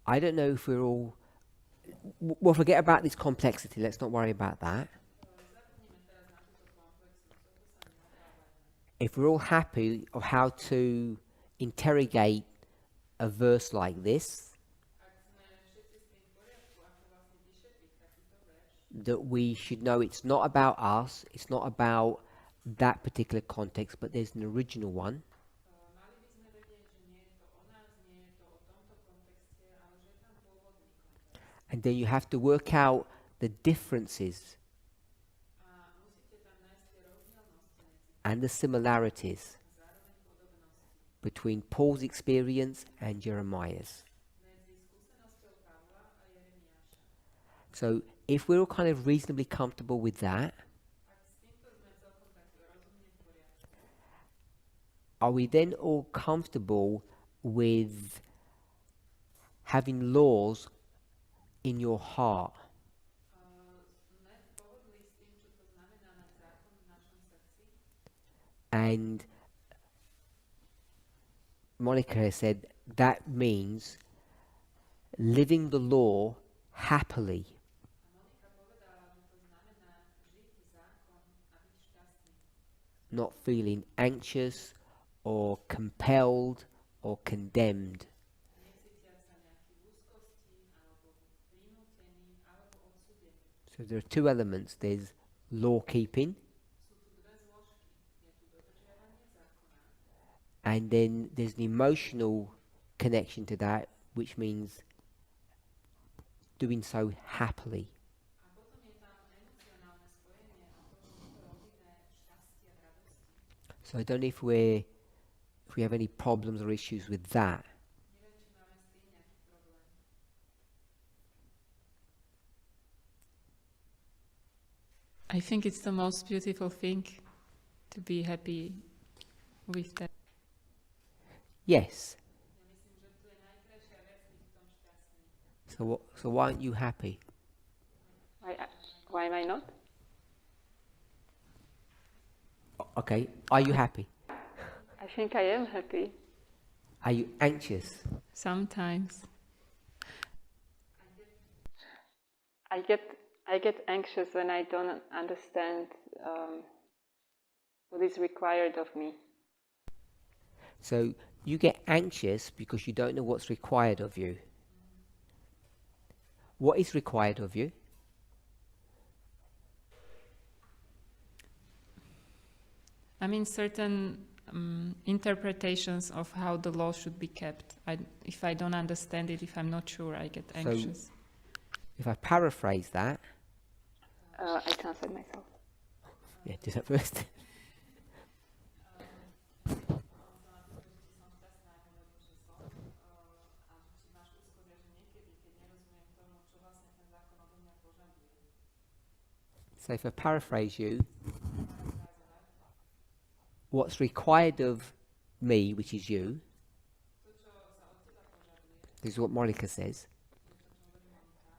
I don't know if we're all. We'll forget about this complexity. Let's not worry about that. Zabudnime teraz na túto komplexitu, toto sa neobrávajme. if we're all happy of how to interrogate a verse like this, Ak sme všetci s tým v poriadku, ako vlastne vyšetriť takýto verš, that we should know it's not about us, it's not about that particular context, but there's an original one. mali by sme vedieť, že nie je to o nás, nie je to o tomto kontexte, ale že je tam pôvodný kontext. And then you have to work out the differences A musíte tam nájsť tie rozdielnosti medzi and the similarities a zároveň podobnosti between Paul's experience and Jeremiah's. medzi skúsenosťou Pavla a Jeremiáša. So if we're all kind of reasonably comfortable with that, Ak s týmto sme celkom tak rozumne v poriadku, are we then all comfortable with having laws in your heart? sme pohodli s tým, čo to znamená mať zákon v našom srdci. And Monica has said that means living the law happily, A Monika povedala, že to znamená žiť zákon a byť šťastný. not feeling anxious or compelled or condemned. Necítiať sa nejaký v úzkosti, alebo prinútený, alebo odsúdený. So there are two elements. There's law keeping, Sú tu dve zložky. Je tu dodržiavanie zákona and then there's an emotional connection to that, which means doing so happily. a potom je tam emocionálne spojenie a to, že my to robíme v šťastí a v radosti. So I don't know if we have any problems or issues with that. Neviem, či máme s tým nejaký problém. I think it's the most beautiful thing to be happy with that. Yes. Ja myslím, že to je najkrajšia vec byť v tom šťastný. So why aren't you happy? Why am I not? Okay. Are you happy? I think I am happy. Are you anxious? Sometimes. I get anxious when I don't understand what is required of me. So you get anxious because you don't know what's required of you. What is required of you? I mean, certain interpretations of how the law should be kept. If I don't understand it, if I'm not sure, I get So- anxious. If I paraphrase that, I translate myself. yeah, do that first. So if I paraphrase you, what's required of me, which is you, this is what Monica says.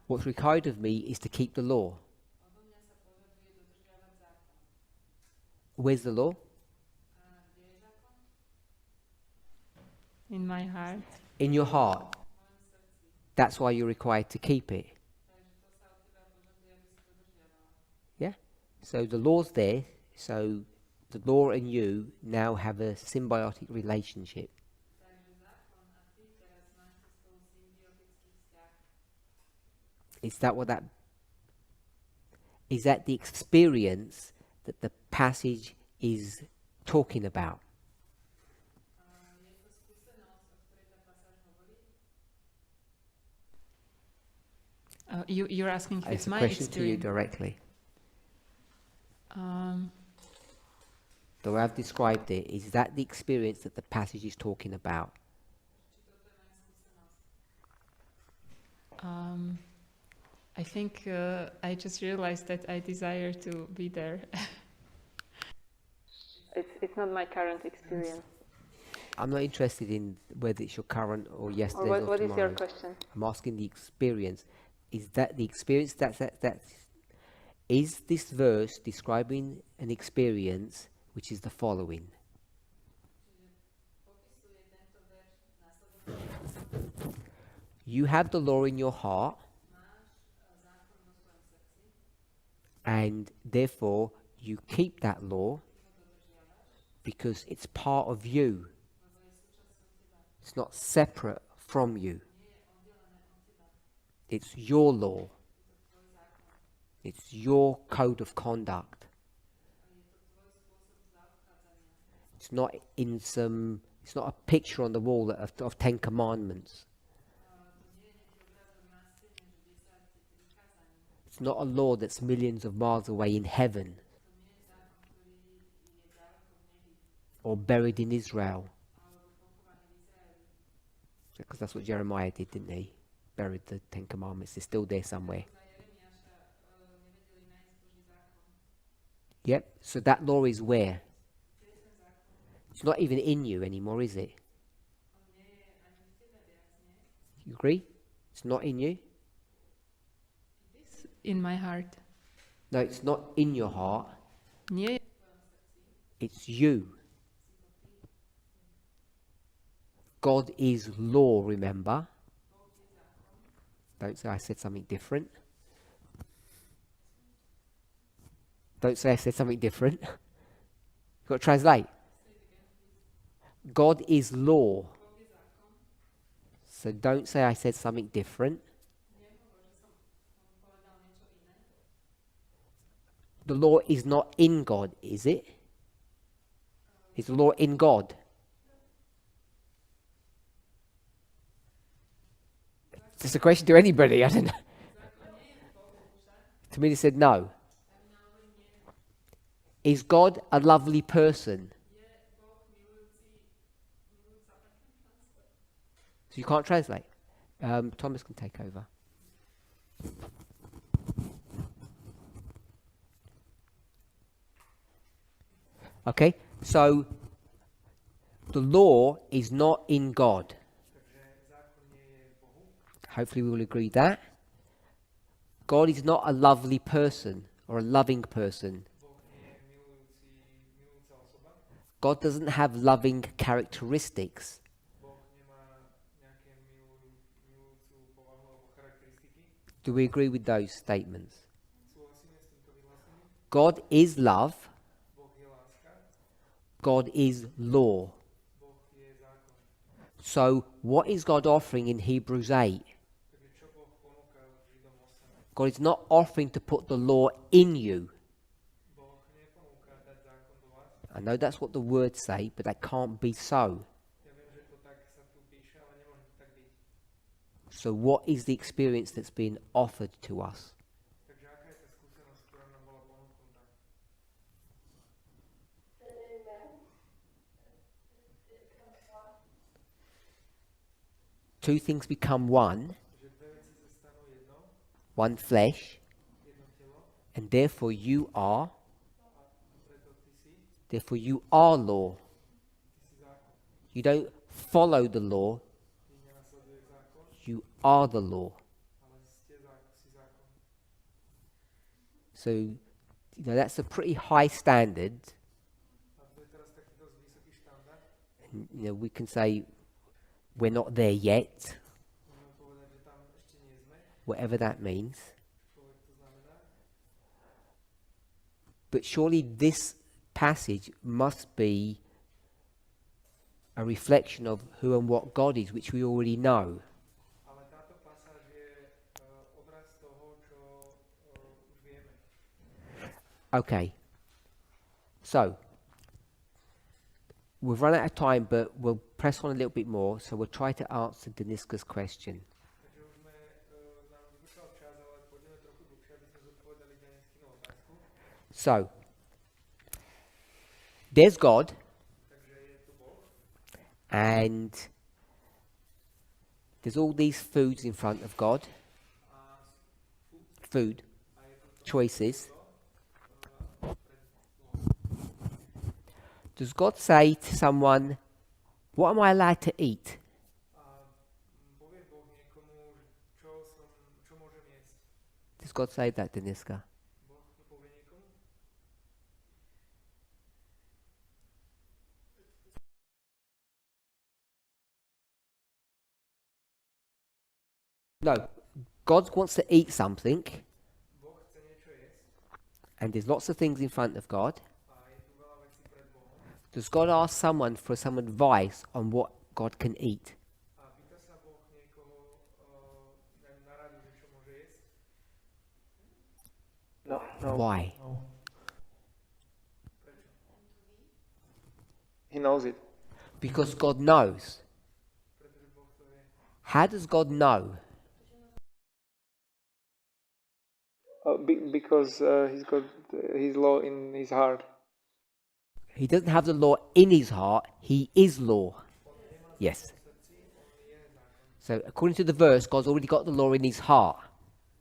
What's required of me is to keep the law. Where's the law? In my heart. In your heart. That's why you're required to keep it. Yeah? So the law's there, so the law and you now have a symbiotic relationship. Is that the experience that the passage is talking about? You're asking if It's it's a my question to you experience. directly. Um, The way I've described it, is that the experience that the passage is talking about? I think I just realized that I desire to be there. It's not my current experience. I'm not interested in whether it's your current or Or yesterday's or what is your tomorrow's. question? I'm asking the experience. Is that the experience is this verse describing an experience which is the following? You have the law in your heart, and therefore you keep that law because it's part of you. It's not separate from you. It's your law. It's your code of conduct. It's not in some. It's not a picture on the wall of 10 commandments. It's not a law that's millions of miles away in heaven or buried in Israel. Because that's what Jeremiah did, didn't he? Buried the 10 commandments. They're still there somewhere. Yep. So that law is where? It's not even in you anymore, is it? You agree? It's not in you? In my heart. No, it's not in your heart. Nie, It's you. God is law, remember? Don't say I said something different. Don't say I said something different. You've got to translate. God is law. So don't say I said something different. The law is not in God, is it? Is the law in God? It's a question to anybody, I don't know. To me they said no. Is God a lovely person? So you can't translate. Thomas can take over. Okay, so the law is not in God. Hopefully we will agree that. God is not a lovely person or a loving person. God doesn't have loving characteristics. Do we agree with those statements? God is love. God is law. So what is God offering in Hebrews 8? God is not offering to put the law in you. I know that's what the words say, but that can't be so. So what is the experience that's being offered to us? Two things become one flesh, and therefore you are law. You don't follow the law, you are the law. So, that's a pretty high standard. And, we can say we're not there yet, whatever that means. But surely this passage must be a reflection of who and what God is, which we already know. Okay. So, we've run out of time, but we'll press on a little bit more, so we'll try to answer Deniska's question. So, there's God, and there's all these foods in front of God. Food, choices. Does God say to someone, what am I allowed to eat? Does God say that, Deniska? No. God wants to eat something, and there's lots of things in front of God. Does God ask someone for some advice on what God can eat? A pýta sa Boh niekoho na radu, že čo môže jesť? No. Why? No. Prečo? He knows it. Because God knows. Pretože Boh to vie. How does God know? Because he's got his law in his heart. He doesn't have the law in his heart, he is law. Yes. So according to the verse, God's already got the law in his heart.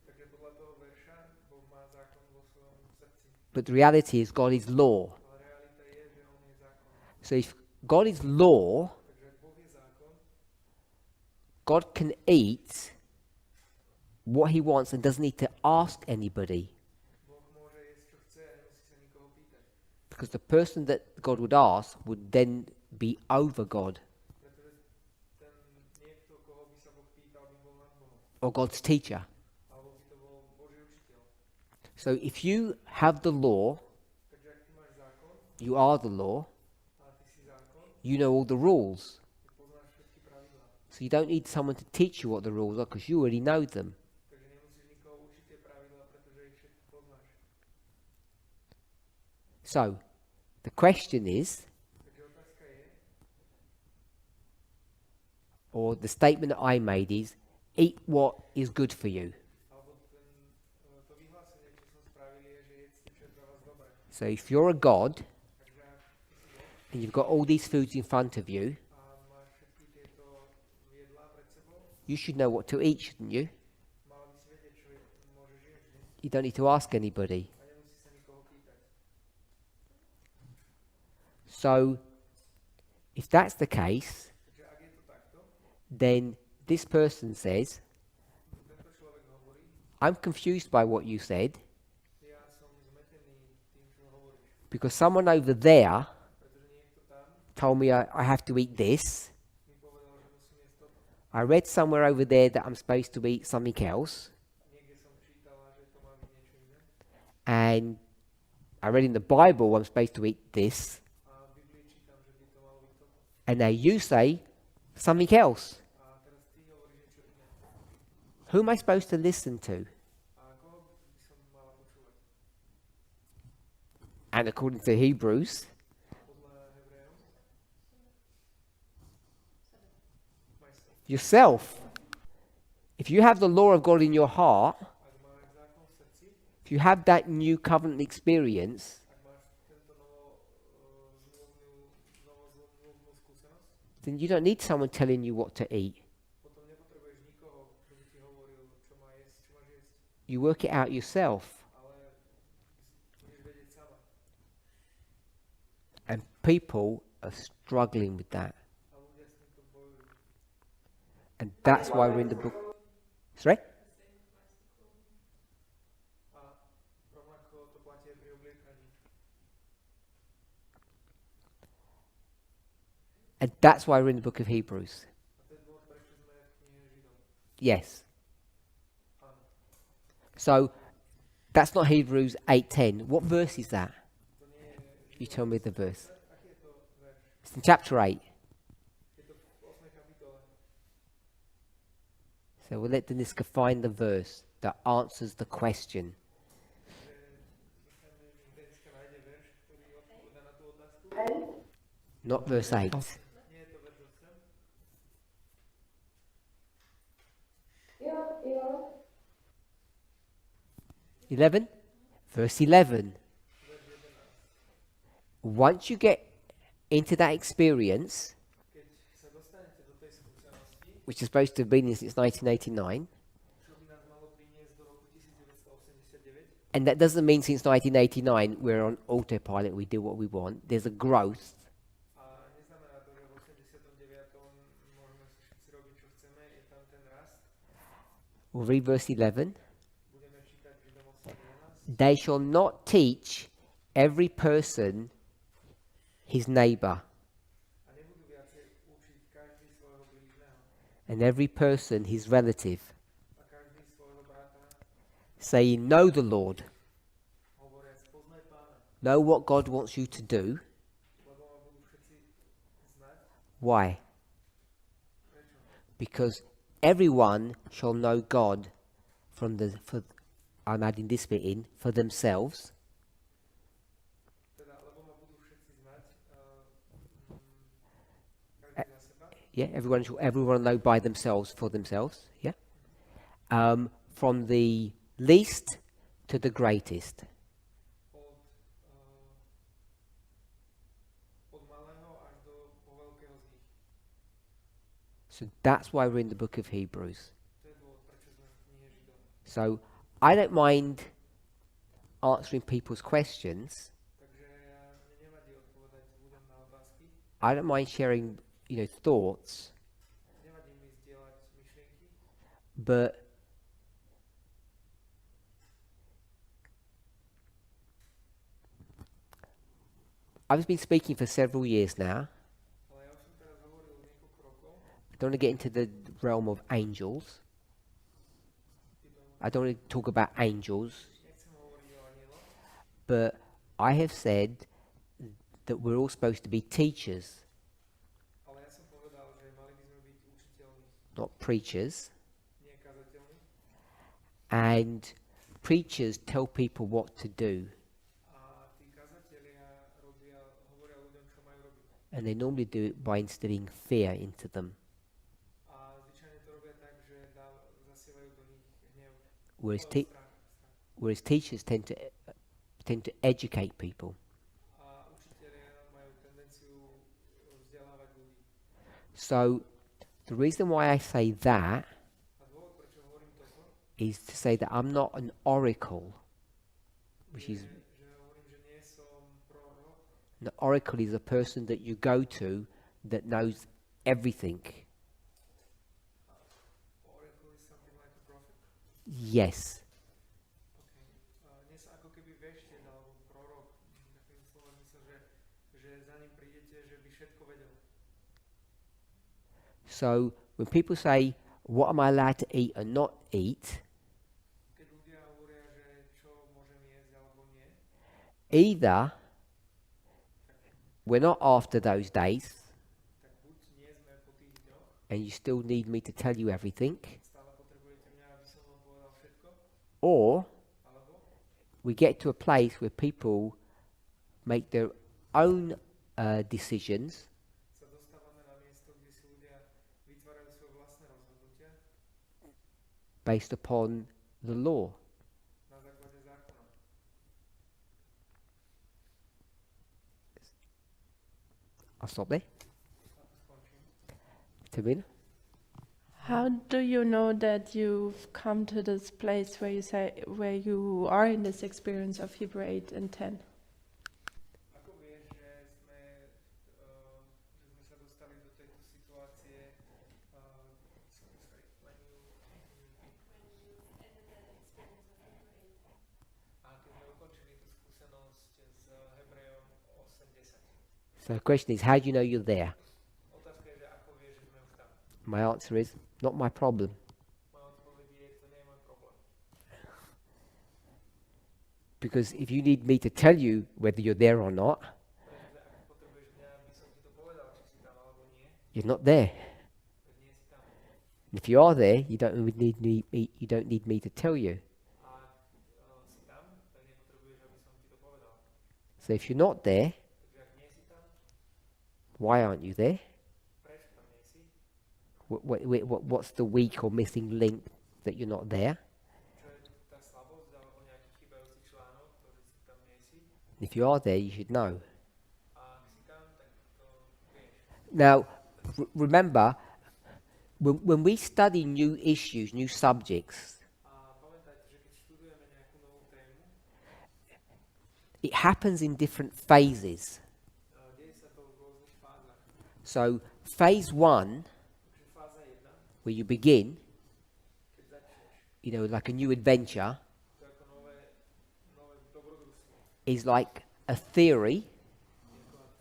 Takže podľa toho verša Boh má zákon vo svojom srdci. But the reality is God is law. Ale realita je, že on je zákon. So if God is law, Takže ak Boh je zákon, God can eat what he wants and doesn't need to ask anybody. Boh môže jesť čo chce a nemusí sa nikoho pýtať. Because the person that God would ask would then be over God Pretože ten niekto, koho by sa Boh pýtal, by bol nad Bohom. or God's teacher. Alebo by to bol Boží učiteľ. So if you have the law, Takže ak ty máš zákon you are the law, a ty si zákon, you know all the rules. ty poznáš všetky pravidlá. So you don't need someone to teach you what the rules are because you already know them. Takže nemusíš nikoho učiť tie pravidlá, pretože ich všetky poznáš. So the question is, Takže otázka je, or the statement that I made is, eat what is good for you. alebo to vyhlásenie, čo som spravil, je, že jedzte, čo je pre vás dobré. So if you're a God Takže ak ty si Boh and you've got all these foods in front of you, a máš všetky tieto jedlá pred sebou, you should know what to eat, shouldn't you? mal by si vedieť, čo môžeš jesť vždy You don't need to ask anybody. a nemusí sa nikoho pýtať. So if that's the case, Takže ak je to takto, then this person says, tento človek hovorí, I'm confused by what you said ja som zmetený tým, čo hovoríš, because someone over there pretože niekto tam told me I have to eat this. mi povedal, že musím jesť toto. I read somewhere over there that I'm supposed to eat something else. Niekde som čítala, že to má byť niečo iné. And I read in the Bible I'm supposed to eat this. A v Biblii čítam, že by to malo byť toto. And now you say something else. A teraz ty hovoríš niečo iné. Who am I supposed to listen to? A koho by som mala počúvať? And according to Hebrews, Podľa Hebrejov? Myself. yourself. If you have the law of God in your heart, Ak máš zákon v srdci, if you have that new covenant experience, ak máš tento novozmluvnú skúsenosť, then you don't need someone telling you what to eat. potom nepotrebuješ nikoho, kto by ti hovoril, čo má jesť, čo máš jesť, You work it out yourself. ale budeš vedieť sama. And people are struggling with that. A ľudia s týmto bojujú. And that's why we're in the book. Sorry? A rovnako to platí aj pri obliekaní. And that's why we're in the book of Hebrews. A to je dôvod, prečo sme v knihe Židom. Yes. Áno. So that's not Hebrews 8:10. What verse is that? To nie je You tell me the verse. Aký je to verš? It's in chapter 8. Je to v 8. kapitole. So we'll let Deniska find the verse that answers the question. Že Deniska nájde verš, ktorý odpovedá na tú otázku. Not verse 8. Nie je to verš 8. Yeah, yeah. 11? Verse 11. Once you get into that experience, Keď sa dostanete do tej skúsenosti, which is supposed to have been in since 1989, čo by nás malo priniesť do roku 1989, and that doesn't mean since 1989 we're on autopilot, we do what we want. There's a growth. a neznamená to, že v 89. môžeme si všetci robiť, čo chceme, je tam ten rast. We'll read verse 11. Budeme čítať Židom 8.11. They shall not teach every person his neighbor, A nebudú viacej učiť každý svojho blížneho and every person his relative, a každý svojho brata, saying, Know the Lord, hovoriac, poznaj Pána, know what God wants you to do, lebo vám budú Why? Because everyone shall know God I'm adding this bit in, for themselves. Teda, lebo ma budú všetci znať, každý za seba. Yeah, everyone know by themselves, for themselves. Yeah. From the least to the greatest. Od malého až po veľkého z nich. So that's why we're in the book of Hebrews. To je dôvod, prečo sme v knihe Židov. So I don't mind answering people's questions. Takže mne nevadí odpovedať ľuďom na otázky. I don't mind sharing, thoughts. Nevadí mi zdieľať myšlienky. But I've been speaking for several years now. Ale ja už som teraz hovoril niekoľko rokov. I don't want to get into the realm of angels. I don't want to talk about angels. Nechcem hovoriť o anieloch, But I have said that we're all supposed to be teachers, ale ja som povedal, že mali by sme byť učiteľmi, not preachers. nie kazateľmi. And preachers tell people what to do. A tí kazatelia hovoria ľuďom, čo majú robiť. And they normally do it by instilling fear into them. A zvyčajne to robia tak, že zasievajú do nich hnev. Whereas, Strach. whereas teachers tend to educate people. A učitelia majú tendenciu vzdelávať ľudí. So the reason why I say that A dôvod, prečo hovorím toto, is to say that I'm not an oracle, which is že hovorím, že nie som prorok. an oracle is a person that you go to that knows everything. Oracle is something like a prophet. Yes. Okay. Nie sa ako keby vešteň alebo prorok. Takým slovom myslím, že za ním prídete, že by všetko vedel. So when people say, what am I allowed to eat and not eat? Keď ľudia hovoria, že čo môžem jesť alebo nie, Either we're not after those days tak buď nie sme po tých dňoch, and you still need me to tell you everything, stále potrebujete mňa, aby som vám povedal všetko, or alebo we get to a place where people make their own decisions sa dostávame na miesto, kde si ľudia vytvárajú svoje vlastné rozhodnutia based upon the law. na základe zákona. I'll stop there. A tu skončím. Tamina? How do you know that you've come to this place where you are in this experience of Hebrew 8 and 10? Ako vieš, že sme sa dostali do tejto situácie, sorry, a keď sme ukončili tú skúsenosť s Hebrejom 8:10. So the question is, how do you know you're there? Otázka je, že ako vieš, že sme už tam. My answer is, not my problem. Moja odpoveď je, to nie je môj problém. Because if you need me to tell you whether you're there or not, Pretože ak potrebuješ mňa, aby som ti to povedal, či si tam alebo nie, you're not there. tak nie si tam. And if you are there, you don't need me to tell you. A ak si tam, tak nepotrebuješ, aby som ti to povedal. So if you're not there, Takže ak nie si tam, why aren't you there? prečo tam nie si? What's the weak or missing link that you're not there? Čo je tá slabosť alebo nejaký chýbajúci článok, to, že si tam nie si? And if you are there, you should know. A ak si tam, tak to vieš. Now, remember, when we study new issues, new subjects, A pamätajte, že keď študujeme nejakú novú tému, it happens in different phases. deje sa to v rôznych fázach. So, phase 1, Takže fáza 1, where you begin, keď začneš, like a new adventure, to je ako nové dobrodružstvo. is like a theory, Niečo ako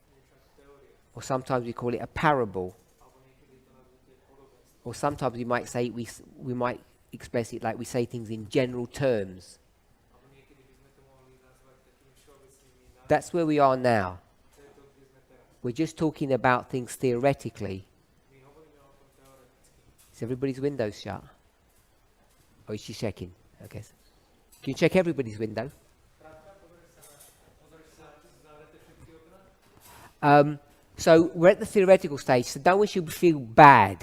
teória. or sometimes we call it a parable, Alebo niekedy to nazvete podobenstvo. or sometimes we might say we might express it like we say things in general terms. Alebo niekedy by sme to mohli nazvať takými všeobecnými názvami. That's where we are now. To je to, kde sme teraz. We're just talking about things theoretically. My hovoríme o tom teoreticky. Is everybody's windows shut? Or is she checking? Okay. Can you check everybody's window? Krátka, pozrieš sa zavreté všetky okná? So we're at the theoretical stage, so no one should feel bad.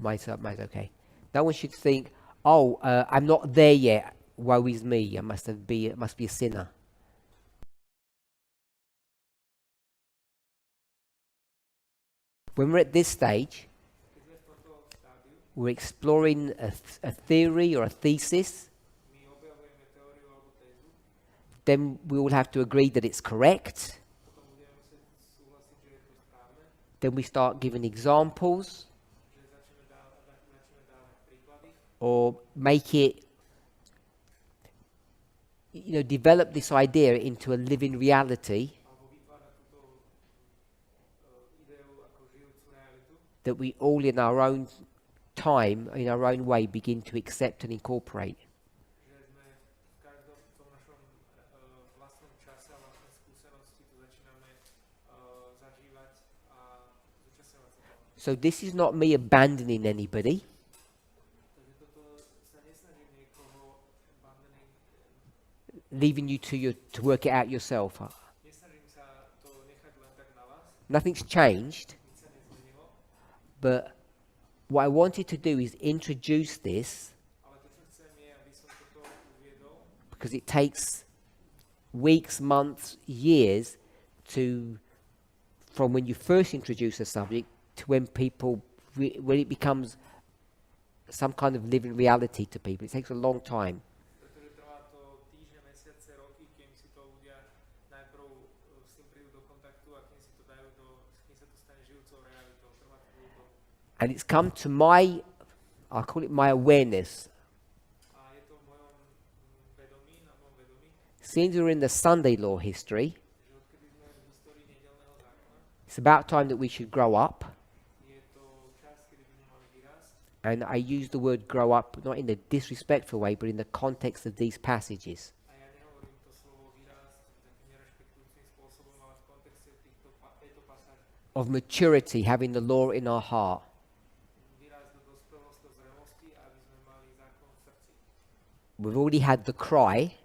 Mine's okay. No one should think, oh, I'm not there yet. Woe is me. I must be a sinner. When we're at this stage, Keď sme v tomto štádiu, we're exploring a theory or a thesis. my objavujeme teóriu alebo tézu, Then we all have to agree that it's correct. potom budeme musieť súhlasiť, že je to správne, Then we start giving examples že začneme dávať príklady, or make it, develop this idea into a living reality alebo vytvárať túto ideu ako žijúcu realitu, that we all in our own time, in our own way, begin to accept and incorporate. že sme v každom tom našom vlastnom čase a vlastnej skúsenosti tu začíname zažívať a zúčastňovať sa toho. So this is not me abandoning anybody. Takže toto sa nesnažím niekoho abandoning, Leaving you to work it out yourself. nesnažím sa to nechať len tak na vás, Nothing's changed, nič sa nezmenilo, but what I wanted to do is introduce this ale to, čo chcem je, aby som toto uviedol, because it takes weeks, months, years from when you first introduce a subject to when when it becomes some kind of living reality to people. It takes a long time. pretože trvá to týždne, mesiace, roky, kým si to ľudia najprv s tým prídu do kontaktu a kým si to dajú kým sa to stane žijúcou realitou. Trvá to dlho. And it's come to I call it my awareness. A je to v mojom vedomí, na mojom vedomí, Since we're in the Sunday law history, že odkedy sme v histórii nedeľného zákona, it's about time that we should grow up. je to čas, kedy by sme mali vyrásť. And I use the word grow up not in a disrespectful way, but in the context of these passages. A ja nehovorím to slovo vyrásť takým nerešpektujúcim spôsobom, ale v kontexte tejto pasáže. Of maturity, having the law in our heart. Vyrásť do dospelosti, do zrelosti, aby sme mali zákon v srdci. We've already had the cry,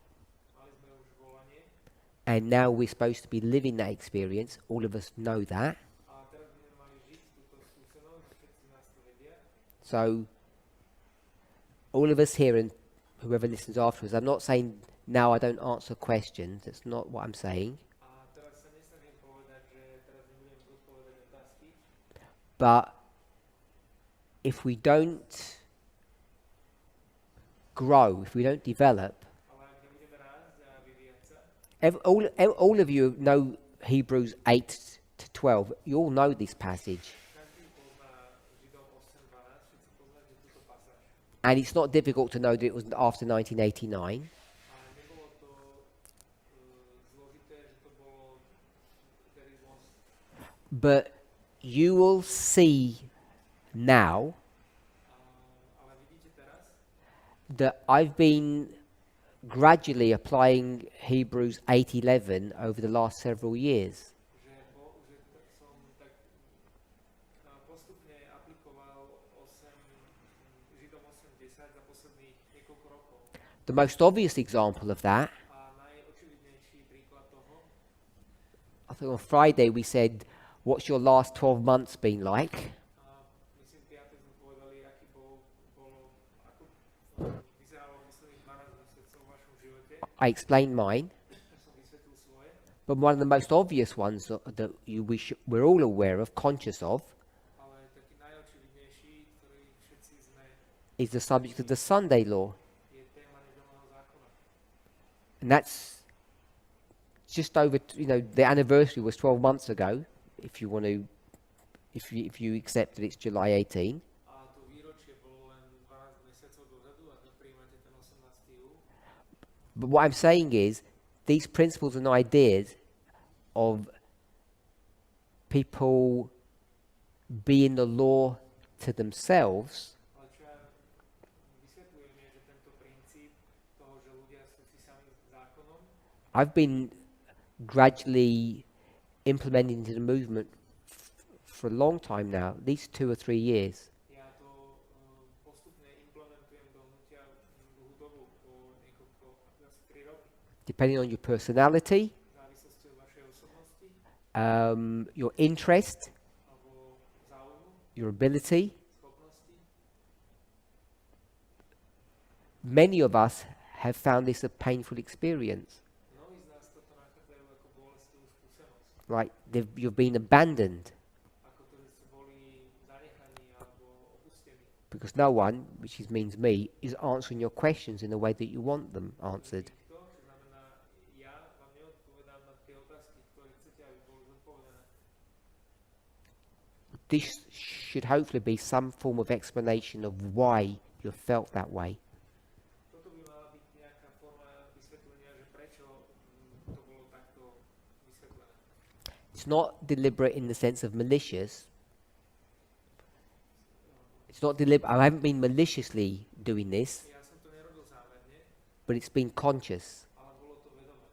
Mali sme už volanie and now we're supposed to be living that experience. All of us know that. a teraz by sme mali žiť túto skúsenosť, všetci nás to vedia. So, all of us here and whoever listens afterwards, I'm not saying now I don't answer questions. That's not what I'm saying. A teraz sa nesnažím povedať, že teraz nebudem zodpovedať otázky, But if we don't grow, if we don't develop, ale ak nebudeme rásť a vyvíjať sa, all of you know Hebrews 8 to 12. You all know this passage. každý pozná Židov 8.12, všetci poznáte túto pasáž. And it's not difficult to know that it was after 1989. A nebolo to zložité, že to bolo very lost. But you will see now Ale vidíte teraz, that I've been gradually applying Hebrews 8:11 over the last several years. že som tak postupne aplikoval Židom 8.10 za posledných niekoľko rokov. The most obvious example of that, A najočividnejší príklad toho, I think on Friday we said, what's your last 12 months been like? myslím, piatok sme povedali, ako vyzeralo posledných 12 mesiacov v vašom živote. I explained mine, Som vysvetlil svoje. but one of the most obvious ones that we're all aware of, conscious of, Ale taký najočividnejší, ktorý všetci sme, is the subject of the Sunday law. je téma nedeľného zákona. And that's just over, the anniversary was 12 months ago, if you want to, if you accept that it's July 18. A to výročie bolo len 12 mesiacov dozadu a vy prijímate ten 18. júl. But what I'm saying is, these principles and ideas of people being the law to themselves Ale čo ja vysvetľujem je, že tento princíp toho, že ľudia sú si sami zákonom, I've been gradually implemented into the movement for a long time now, at least 2 or 3 years. Ja to postupne implementujem do hnutia dlhú dobu, po niekoľko, asi 3 roky. Depending on your personality, V závislosti od vašej osobnosti, your interest, alebo záujmu, your ability. schopnosti. Many of us have found this a painful experience. Mnohí z nás toto nachádzajú ako bolestivú skúsenosť. Like you've been abandoned Ako to, že ste boli zanechaní alebo opustení. because no one, which means me, is answering your questions in the way that you want them answered. Nikto, čo znamená, ja vám neodpovedám na tie otázky, ktoré chcete, aby boli zodpovedané. This should hopefully be some form of explanation of why you felt that way. Toto by mala byť nejaká forma vysvetlenia, že prečo to bolo takto vysvetlené. It's not deliberate in the sense of malicious. It's not deliberate. I haven't been maliciously doing this, Ja som to nerobil zámerne, but it's been conscious. ale bolo to vedomé.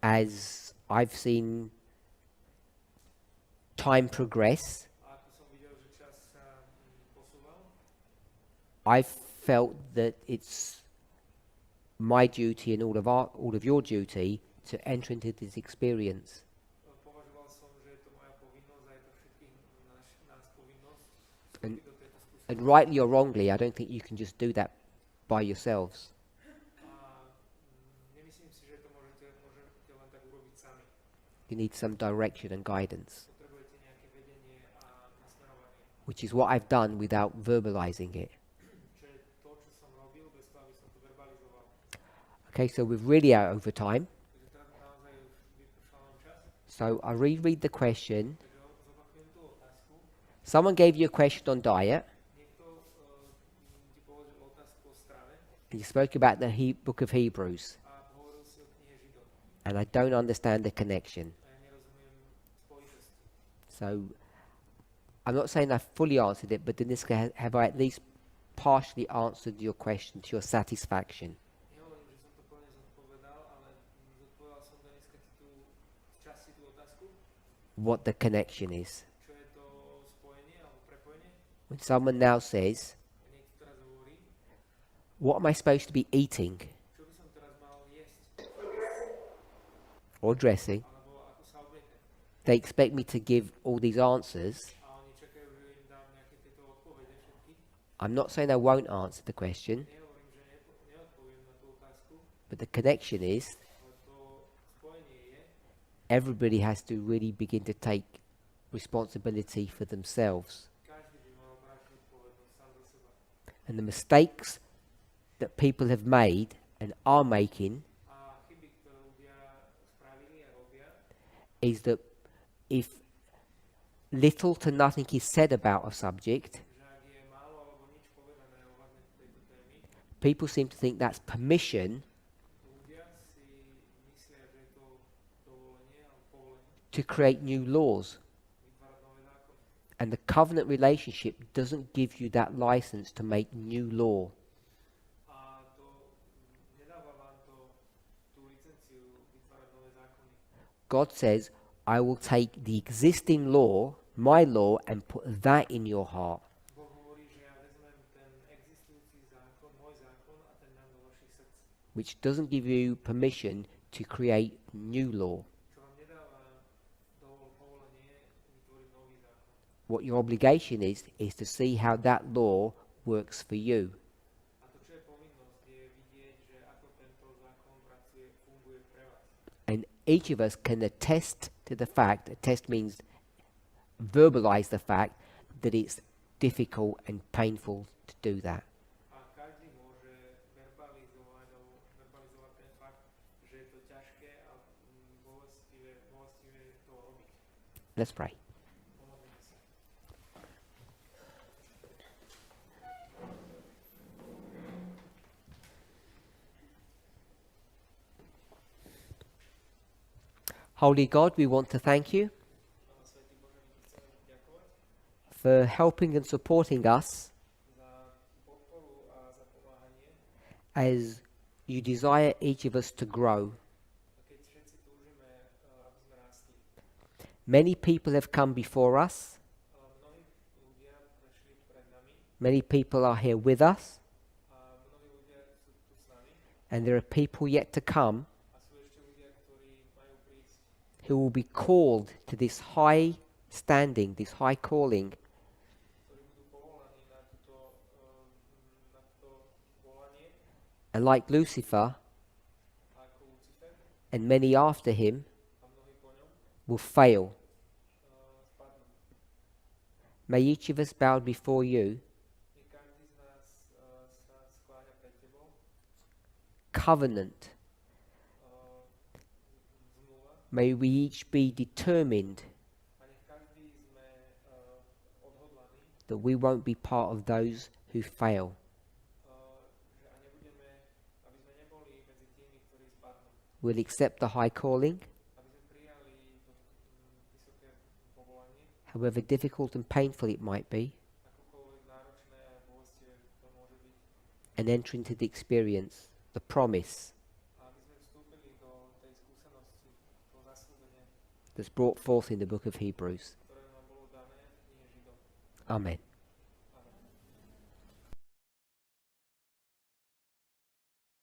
As I've seen time progress, A ako som videl, že čas sa posúval, I've felt that it's my duty and all of your duty to enter into this experience. považoval som, že je to moja povinnosť a je to všetkých nás povinnosť And- vstúpiť do tejto skúsenosti. And rightly or wrongly, I don't think you can just do that by yourselves. A nemyslím si, že to môžete len tak urobiť sami. You need some direction and guidance, Potrebujete nejaké vedenie a nasmerovanie. which is what I've done without verbalizing it. Čo je to, čo som robil, bez toho, aby som to verbalizoval. Okay, so we're really out over time. Takže teraz naozaj už vypršal nám čas. So I'll reread the question. Takže zopakujem tú otázku. Someone gave you a question on diet, Niekto ti položil otázku o strave and you spoke about the book of Hebrews, a hovoril si o knihe Židov. and I don't understand the connection. A ja nerozumiem spojitosti. So I'm not saying I fully answered it, but in this case, have I at least partially answered your question to your satisfaction? Nehovorím, že som to plne zodpovedal, ale zodpovedal som dneska ti tú časti tú otázku. What the connection is? Čo je to spojenie alebo prepojenie? When someone now says, A niekto teraz hovorí, what am I supposed to be eating čo by som teraz mal jesť or dressing? alebo ako sa obliekať. They expect me to give all these answers. A oni čakajú, že im dám nejaké tieto odpovede všetky. I'm not saying I won't answer the question, Nehovorím, že neodpoviem na tú otázku, but the connection is ale to spojenie je, everybody has to really begin to take responsibility for themselves. každý by mal brať zodpovednosť sám za seba. And the mistakes that people have made and are making A chyby, ktoré ľudia spravili a robia, is that if little to nothing is said about a subject, že ak je málo alebo nič povedané ohľadne tejto témy, people seem to think that's permission ľudia si myslia, že je to dovolenie alebo povolenie to create new laws. vytvárať nové zákony. And the covenant relationship doesn't give you that license to make new law. A to nedáva vám to tú licenciu vytvárať nové zákony. God says, I will take the existing law, my law, and put that in your heart. Boh hovorí, že ja vezmem ten existujúci zákon, môj zákon a ten dám do vašich srdc. Which doesn't give you permission to create new law. Čo vám nedáva povolenie vytvoriť nový zákon. What your obligation is to see how that law works for you. A to, čo je povinnosť, je vidieť, že ako tento zákon pracuje, funguje pre vás. And each of us can attest to the fact, attest means verbalize the fact that it's difficult and painful to do that. A každý môže verbalizovať alebo verbalizovať ten fakt, že je to ťažké a bolestivé to robiť. Let's pray. Pomodlíme sa. Holy God, we want to thank you Svätý Bože, my ti chceme ďakovať for helping and supporting us za podporu a za pomáhanie. as you desire each of us to grow. A keď všetci túžime, aby sme rástli. Many people have come before us. Mnohí ľudia prešli pred nami Many people are here with us. a mnohí ľudia sú tu s nami And there are people yet to come a sú ešte ľudia, ktorí majú prísť, who will be called to this high standing, this high calling. ktorí budú povolaní na to volanie And like Lucifer ako Lucifer and many after him a mnohí po ňom will fail. spadnú. May each of us bow before you, Nie každý z nás sa skláňa pred tebou, covenant. zmluva, May we each be determined a nech každý sme odhodlaní, that we won't be part of those who fail. že a nebudeme, aby sme neboli medzi tými, ktorí spadnú. We'll accept the high calling, Aby sme prijali to vysoké povolanie, however difficult and painful it might be, akokoľvek náročné a bolestivé to môže byť, and enter into the experience, the promise a aby sme vstúpili do tej skúsenosti, do zasľúbenia, that's brought forth in the book of Hebrews. ktoré nám bolo dané v knihe Židov. Amen.